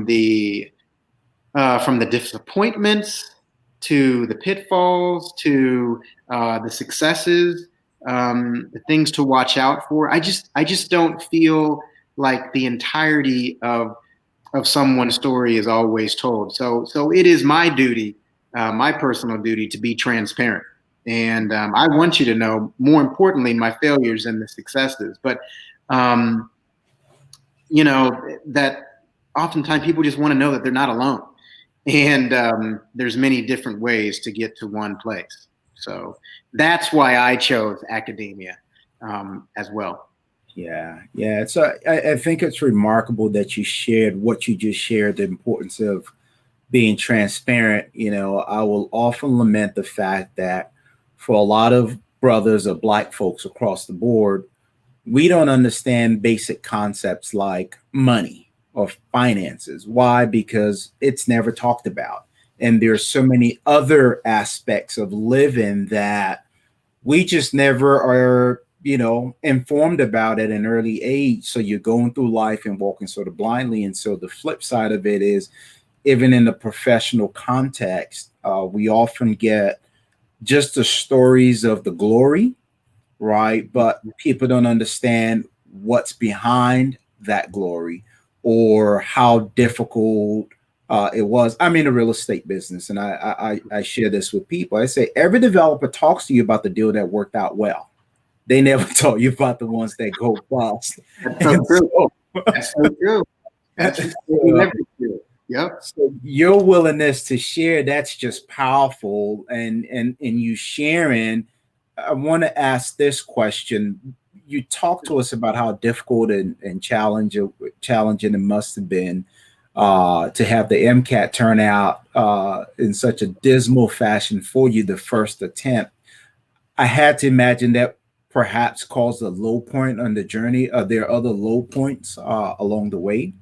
S3: the disappointments to the pitfalls to the successes, the things to watch out for. I just don't feel like the entirety of someone's story is always told. So it is my duty, my personal duty, to be transparent. And I want you to know, more importantly, my failures and the successes. But, that oftentimes people just want to know that they're not alone. And there's many different ways to get to one place. So that's why I chose academia as well.
S2: Yeah. So I think it's remarkable that you shared what you just shared, the importance of being transparent. I will often lament the fact that for a lot of brothers or Black folks across the board, we don't understand basic concepts like money or finances. Why? Because it's never talked about. And there's so many other aspects of living that we just never are, informed about at an early age. So you're going through life and walking sort of blindly. And so the flip side of it is, even in the professional context, we often get just the stories of the glory, right? But people don't understand what's behind that glory or how difficult it was. I'm in the real estate business, and I share this with people. I say every developer talks to you about the deal that worked out well. They never tell you about the ones that go bust.
S3: That's so true. That's so true. That's true. Yep.
S2: So your willingness to share, that's just powerful. And you sharing, I want to ask this question. You talked to us about how difficult and challenging it must have been to have the MCAT turn out in such a dismal fashion for you the first attempt. I had to imagine that perhaps caused a low point on the journey. Are there other low points along the way?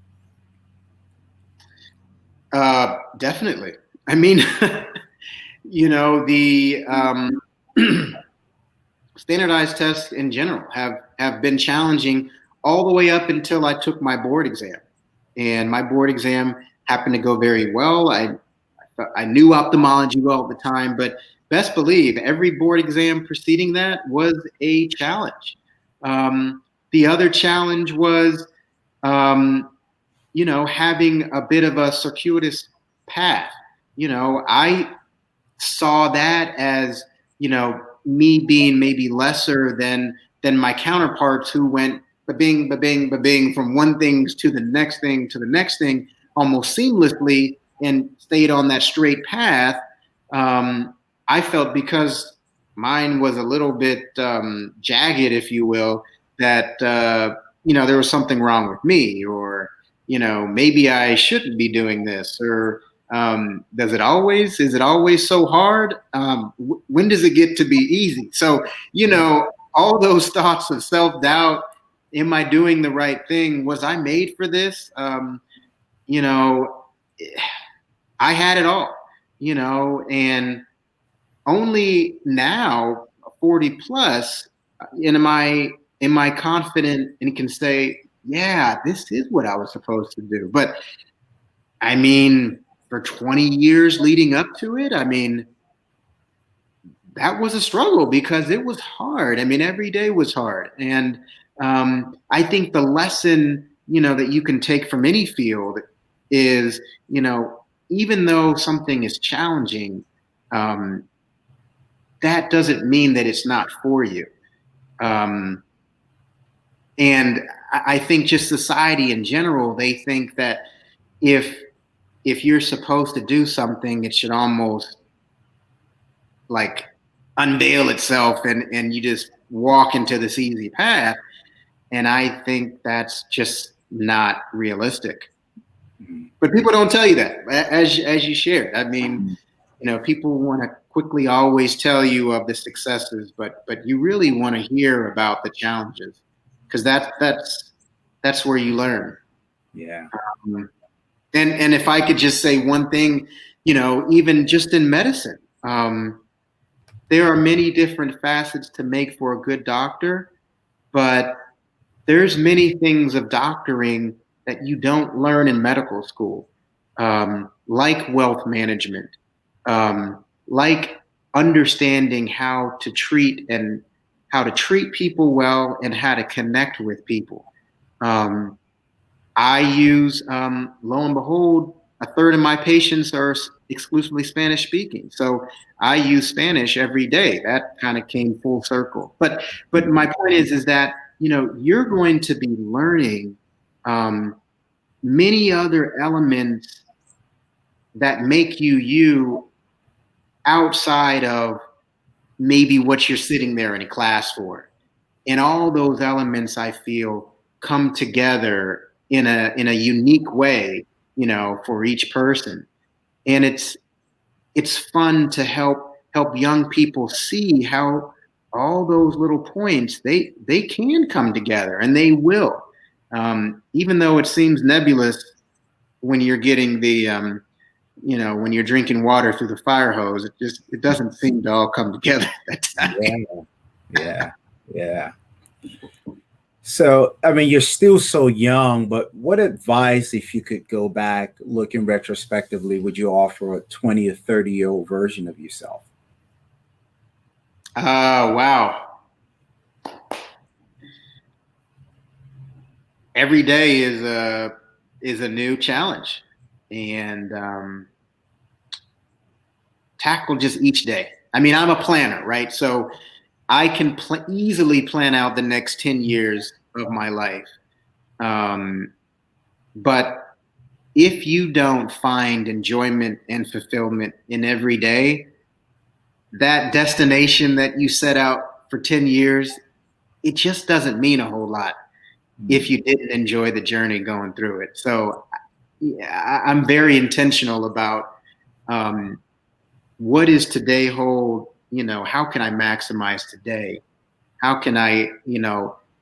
S3: Definitely. I mean, the standardized tests in general have been challenging all the way up until I took my board exam. And my board exam happened to go very well. I knew ophthalmology well at the time, but best believe every board exam preceding that was a challenge. The other challenge was, having a bit of a circuitous path. I saw that as, me being maybe lesser than my counterparts who went ba-bing, ba-bing, ba-bing from one thing to the next thing to the next thing almost seamlessly and stayed on that straight path. I felt because mine was a little bit jagged, if you will, that, there was something wrong with me, or, maybe I shouldn't be doing this, or is it always so hard? When does it get to be easy? So, all those thoughts of self-doubt, am I doing the right thing? Was I made for this? You know, I had it all, and only now, 40 plus, am I confident and can say, yeah, this is what I was supposed to do. But I mean, for 20 years leading up to it, I mean, that was a struggle because it was hard. I mean, every day was hard. And I think the lesson, that you can take from any field is, even though something is challenging, that doesn't mean that it's not for you. And I think just society in general, they think that if you're supposed to do something, it should almost like unveil itself and you just walk into this easy path. And I think that's just not realistic. But people don't tell you that, as you shared. I mean, people want to quickly always tell you of the successes, but you really want to hear about the challenges, because that's where you learn.
S2: Yeah.
S3: And if I could just say one thing, even just in medicine, there are many different facets to make for a good doctor, but there's many things of doctoring that you don't learn in medical school, like wealth management, like understanding how to treat people well and how to connect with people. I use, lo and behold, a third of my patients are exclusively Spanish speaking. So I use Spanish every day. That kind of came full circle. But my point is that, you're going to be learning many other elements that make you outside of maybe what you're sitting there in a class for. And all those elements, I feel, come together in a unique way, for each person. And it's fun to help young people see how all those little points, they can come together, and they will. Even though it seems nebulous when you're getting the when you're drinking water through the fire hose, it doesn't seem to all come together at that time.
S2: Yeah. So, I mean, you're still so young, but what advice, if you could go back looking retrospectively, would you offer a 20 or 30-year-old version of yourself?
S3: Wow. Every day is a new challenge, and tackle just each day. I mean, I'm a planner, right? So I can easily plan out the next 10 years of my life. But if you don't find enjoyment and fulfillment in every day, that destination that you set out for 10 years, it just doesn't mean a whole lot if you didn't enjoy the journey going through it. So yeah, I'm very intentional about what does today hold. How can I maximize today? How can I,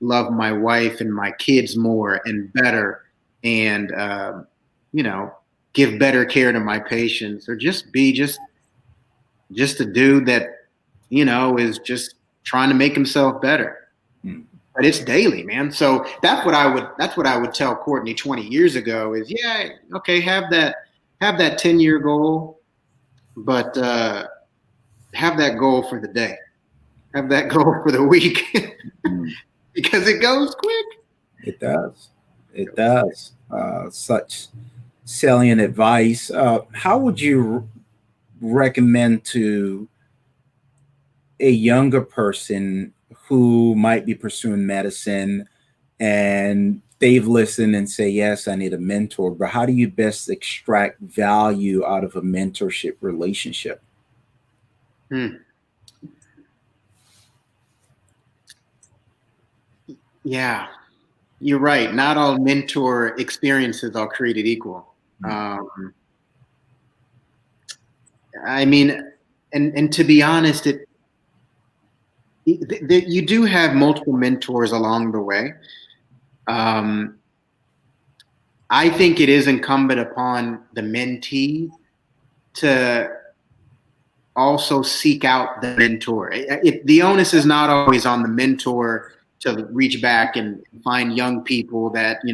S3: love my wife and my kids more and better, and give better care to my patients, or just be just a dude that is just trying to make himself better. But it's daily, man. So that's what I would tell Courtney 20 years ago is, yeah, okay, have that 10-year goal, but have that goal for the day. Have that goal for the week. Because it goes quick.
S2: It does. It does. Such salient advice. How would you recommend to a younger person who might be pursuing medicine and they've listened and say, yes, I need a mentor, but how do you best extract value out of a mentorship relationship?
S3: Yeah, you're right. Not all mentor experiences are created equal. I mean, and to be honest, you do have multiple mentors along the way. Um, I think it is incumbent upon the mentee to also seek out the mentor. The onus is not always on the mentor to reach back and find young people that he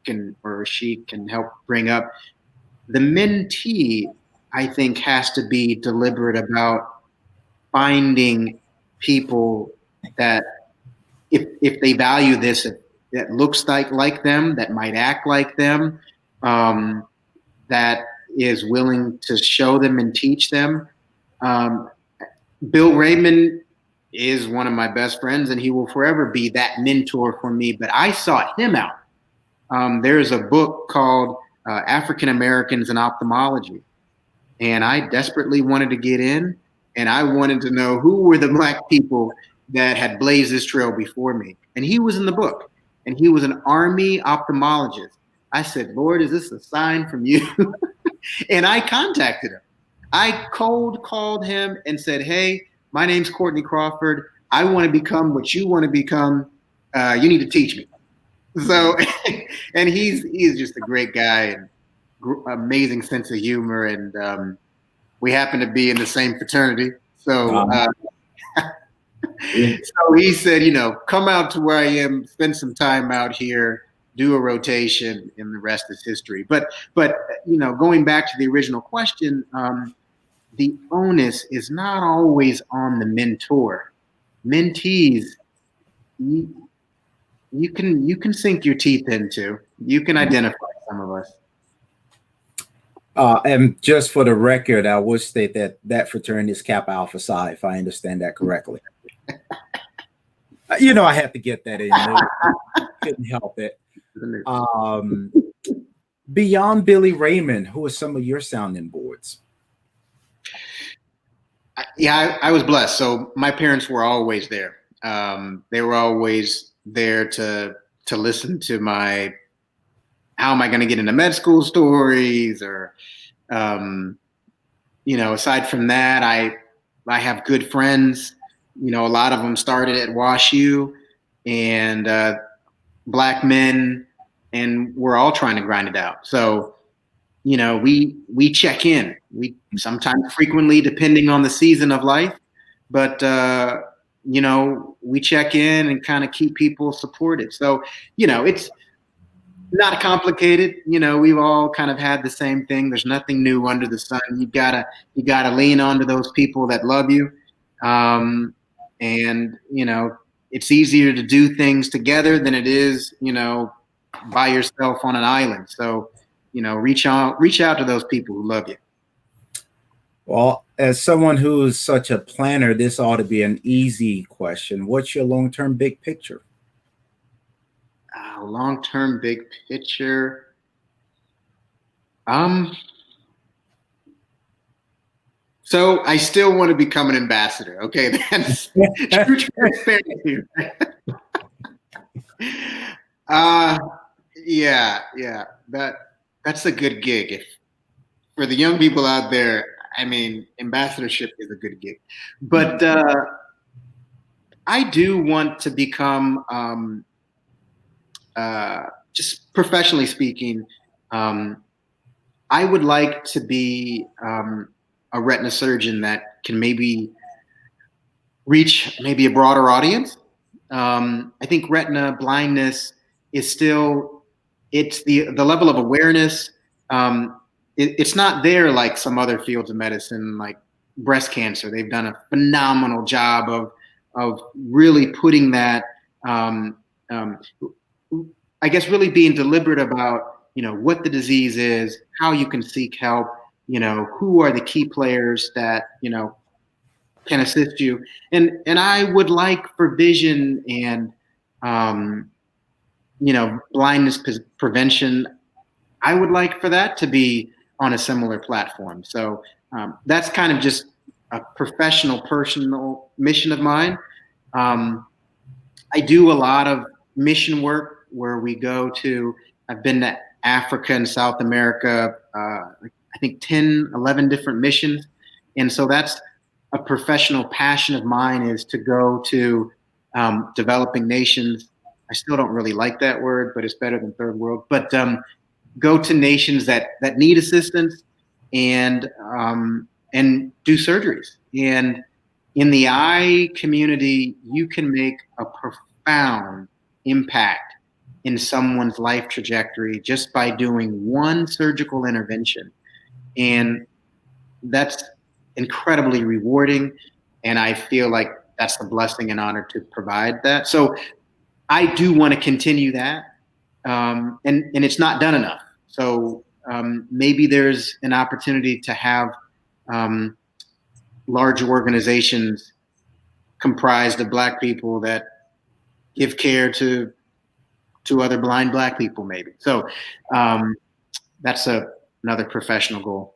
S3: can or she can help bring up. The mentee, I think, has to be deliberate about finding people that, if they value this, that looks like them, that might act like them, that is willing to show them and teach them. Um, Bill Raymond is one of my best friends, and he will forever be that mentor for me. But I sought him out. There's a book called African Americans in Ophthalmology, and I desperately wanted to get in, and I wanted to know who were the Black people that had blazed this trail before me. And he was in the book, and he was an Army ophthalmologist. I said, Lord, is this a sign from you? And I contacted him. I cold called him and said, hey, my name's Courtney Crawford. I want to become what you want to become. You need to teach me. So, and he's just a great guy and amazing sense of humor. And we happen to be in the same fraternity. So, so he said, come out to where I am, spend some time out here, do a rotation, and the rest is history. But going back to the original question, the onus is not always on the mentor. Mentees, you can sink your teeth into. You can identify some of us.
S2: And just for the record, I would state that fraternity is Kappa Alpha Psi, if I understand that correctly. I had to get that in. Couldn't help it. Beyond Billy Raymond, who are some of your sounding boards?
S3: Yeah, I was blessed. So my parents were always there. They were always there to listen to my how am I going to get into med school stories, or aside from that, I have good friends. A lot of them started at WashU, and Black men, and we're all trying to grind it out. So we check in. We sometimes frequently, depending on the season of life, but we check in and kind of keep people supported. So it's not complicated. We've all kind of had the same thing. There's nothing new under the sun. You gotta lean onto those people that love you, and it's easier to do things together than it is by yourself on an island. So reach out to those people who love you.
S2: Well, as someone who is such a planner, this ought to be an easy question. What's your long-term big picture?
S3: Long-term big picture. So I still want to become an ambassador. Okay, that's true transparency. Yeah. That's a good gig. For the young people out there, I mean, ambassadorship is a good gig. But I do want to become, just professionally speaking, I would like to be a retina surgeon that can maybe reach maybe a broader audience. I think retina blindness is still, it's the level of awareness. It's not there like some other fields of medicine, like breast cancer. They've done a phenomenal job of really putting that, I guess, really being deliberate about, what the disease is, how you can seek help, who are the key players that, can assist you. And I would like for vision and, blindness prevention, I would like for that to be on a similar platform. So that's kind of just a personal mission of mine. I do a lot of mission work where we go to, I've been to Africa and South America, I think 10, 11 different missions. And so that's a professional passion of mine, is to go to developing nations. I still don't really like that word, but it's better than third world. But go to nations that need assistance and do surgeries. And in the eye community, you can make a profound impact in someone's life trajectory just by doing one surgical intervention. And that's incredibly rewarding. And I feel like that's a blessing and honor to provide that. So I do want to continue that. And it's not done enough. So maybe there's an opportunity to have large organizations comprised of Black people that give care to other blind Black people, maybe. So that's another professional goal.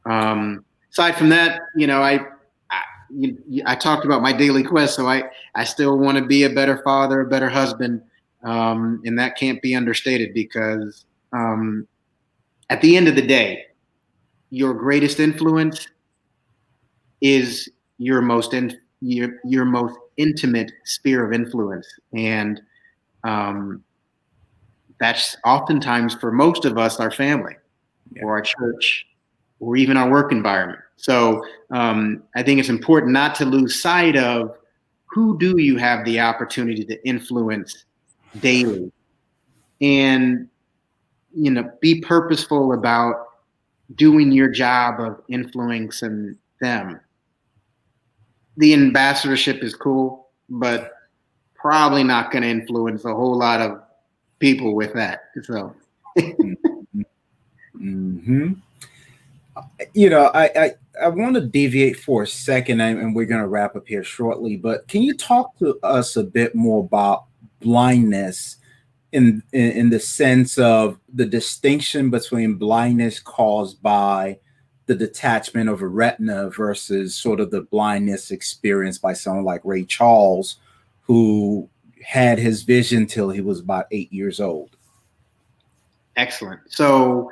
S3: Aside from that, I talked about my daily quest, so I still want to be a better father, a better husband, and that can't be understated, because at the end of the day, your greatest influence is your most intimate sphere of influence, and that's oftentimes, for most of us, our family, or our church, or even our work environment. So I think it's important not to lose sight of who do you have the opportunity to influence daily, and be purposeful about doing your job of influencing them. The ambassadorship is cool, but probably not going to influence a whole lot of people with that. So.
S2: Mm-hmm. I want to deviate for a second, and we're going to wrap up here shortly, but can you talk to us a bit more about blindness in the sense of the distinction between blindness caused by the detachment of a retina versus sort of the blindness experienced by someone like Ray Charles, who had his vision till he was about 8 years old?
S3: Excellent. So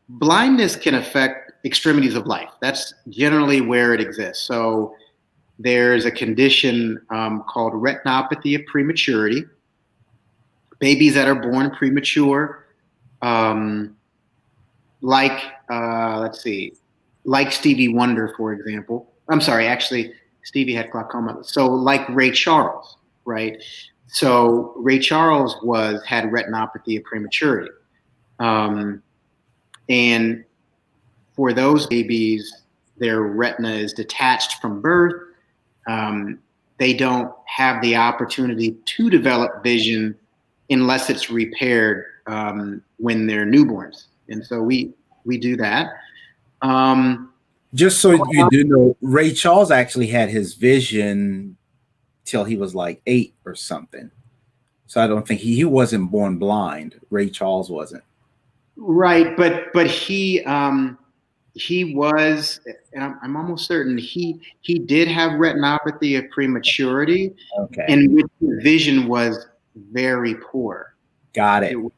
S3: blindness can affect extremities of life. That's generally where it exists. So there's a condition called retinopathy of prematurity. Babies that are born premature, like Stevie Wonder, for example. I'm sorry, actually, Stevie had glaucoma. So like Ray Charles, right? So Ray Charles had retinopathy of prematurity. And for those babies, their retina is detached from birth. They don't have the opportunity to develop vision unless it's repaired when they're newborns. And so we do that.
S2: Just so you do know, Ray Charles actually had his vision till he was like 8 or something. So I don't think he wasn't born blind. Ray Charles wasn't.
S3: Right, but he was, and I'm almost certain he did have retinopathy of prematurity,
S2: okay,
S3: in which the vision was very poor.
S2: Got it.
S3: Poor.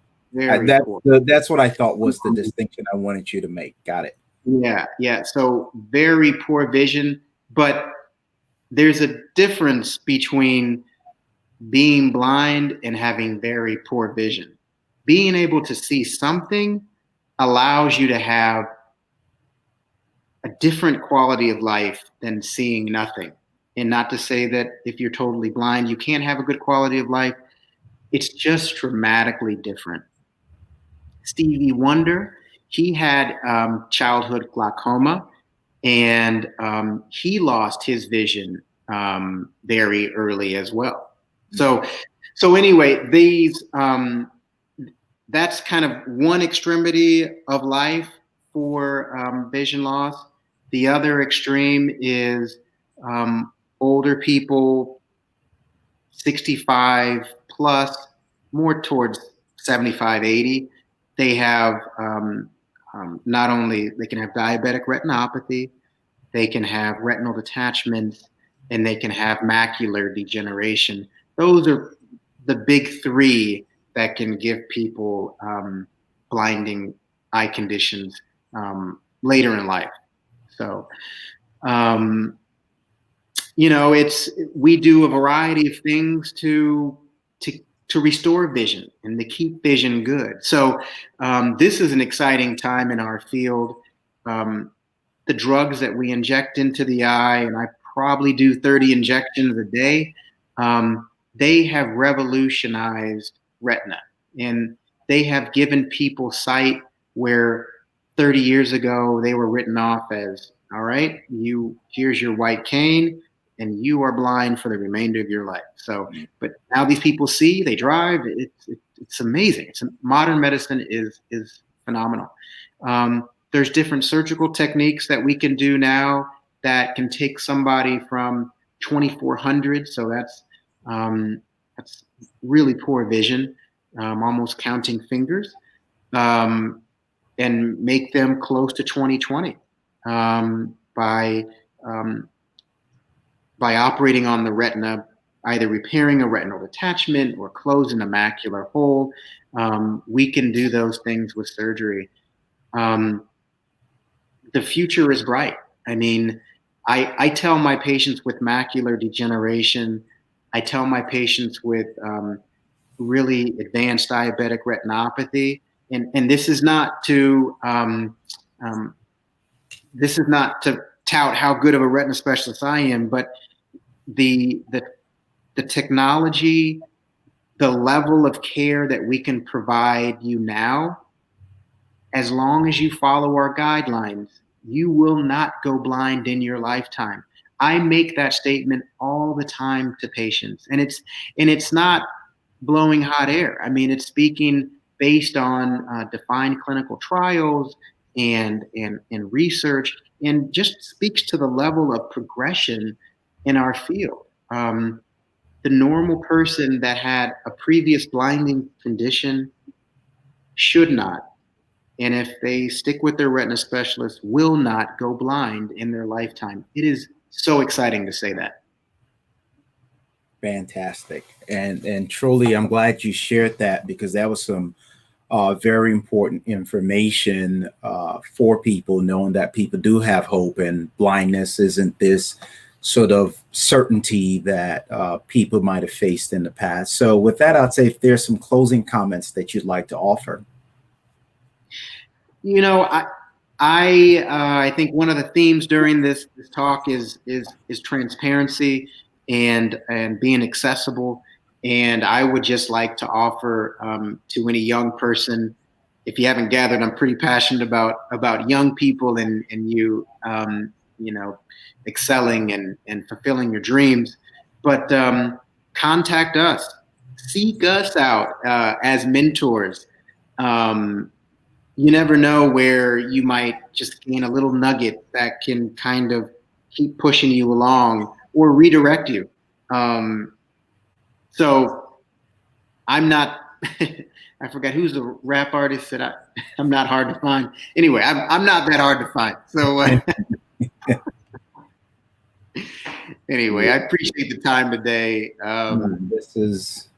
S2: That's what I thought was the distinction I wanted you to make. Got it.
S3: Yeah. So very poor vision, but there's a difference between being blind and having very poor vision. Being able to see something allows you to have a different quality of life than seeing nothing. And not to say that if you're totally blind, you can't have a good quality of life. It's just dramatically different. Stevie Wonder, he had childhood glaucoma, and he lost his vision very early as well. So anyway, that's kind of one extremity of life for vision loss. The other extreme is older people, 65 plus, more towards 75, 80. They have not only, they can have diabetic retinopathy, they can have retinal detachment, and they can have macular degeneration. Those are the big three that can give people blinding eye conditions later in life. So, we do a variety of things to restore vision and to keep vision good. So this is an exciting time in our field. The drugs that we inject into the eye, and I probably do 30 injections a day, they have revolutionized retina, and they have given people sight where 30 years ago they were written off as, all right, here's your white cane and you are blind for the remainder of your life. So, but now these people see, they drive, it's amazing. Modern medicine is phenomenal. There's different surgical techniques that we can do now that can take somebody from 2400, so that's really poor vision, almost counting fingers, and make them close to 20/20 by operating on the retina, either repairing a retinal detachment or closing a macular hole. We can do those things with surgery. The future is bright. I mean, I tell my patients with macular degeneration, I tell my patients with really advanced diabetic retinopathy, and this is not to tout how good of a retina specialist I am, but the technology, the level of care that we can provide you now, as long as you follow our guidelines, you will not go blind in your lifetime. I make that statement all the time to patients, and it's not blowing hot air. I mean, it's speaking based on defined clinical trials and research, and just speaks to the level of progression in our field. The normal person that had a previous blinding condition should not, and if they stick with their retina specialist, will not go blind in their lifetime. It is so exciting to say that.
S2: Fantastic. And truly, I'm glad you shared that, because that was some very important information for people, knowing that people do have hope, and blindness isn't this sort of certainty that people might have faced in the past. So with that, I'd say if there's some closing comments that you'd like to offer.
S3: You know, I think one of the themes during this talk is transparency and being accessible. And I would just like to offer to any young person, if you haven't gathered, I'm pretty passionate about young people and you excelling and fulfilling your dreams. But contact us, seek us out as mentors. You never know where you might just gain a little nugget that can kind of keep pushing you along or redirect you. So I'm not, I forgot who's the rap artist that I'm not hard to find. Anyway, I'm not that hard to find. So anyway, I appreciate the time today.
S2: This is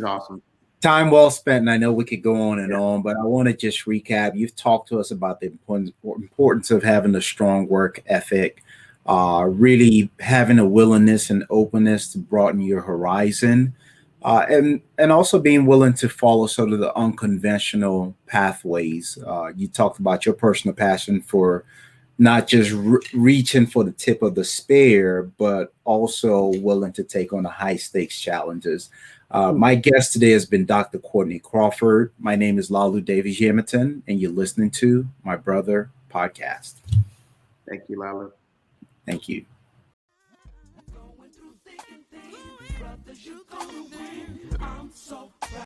S3: awesome.
S2: Time well spent, and I know we could go on and on, but I want to just recap. You've talked to us about the importance of having a strong work ethic, really having a willingness and openness to broaden your horizon, and also being willing to follow sort of the unconventional pathways. You talked about your personal passion for not just reaching for the tip of the spear, but also willing to take on the high stakes challenges. My guest today has been Dr. Courtney Crawford. My name is Laolu Davies-Yemitan, and you're listening to My Brother Podcast.
S3: Thank you, Laolu.
S2: Thank you.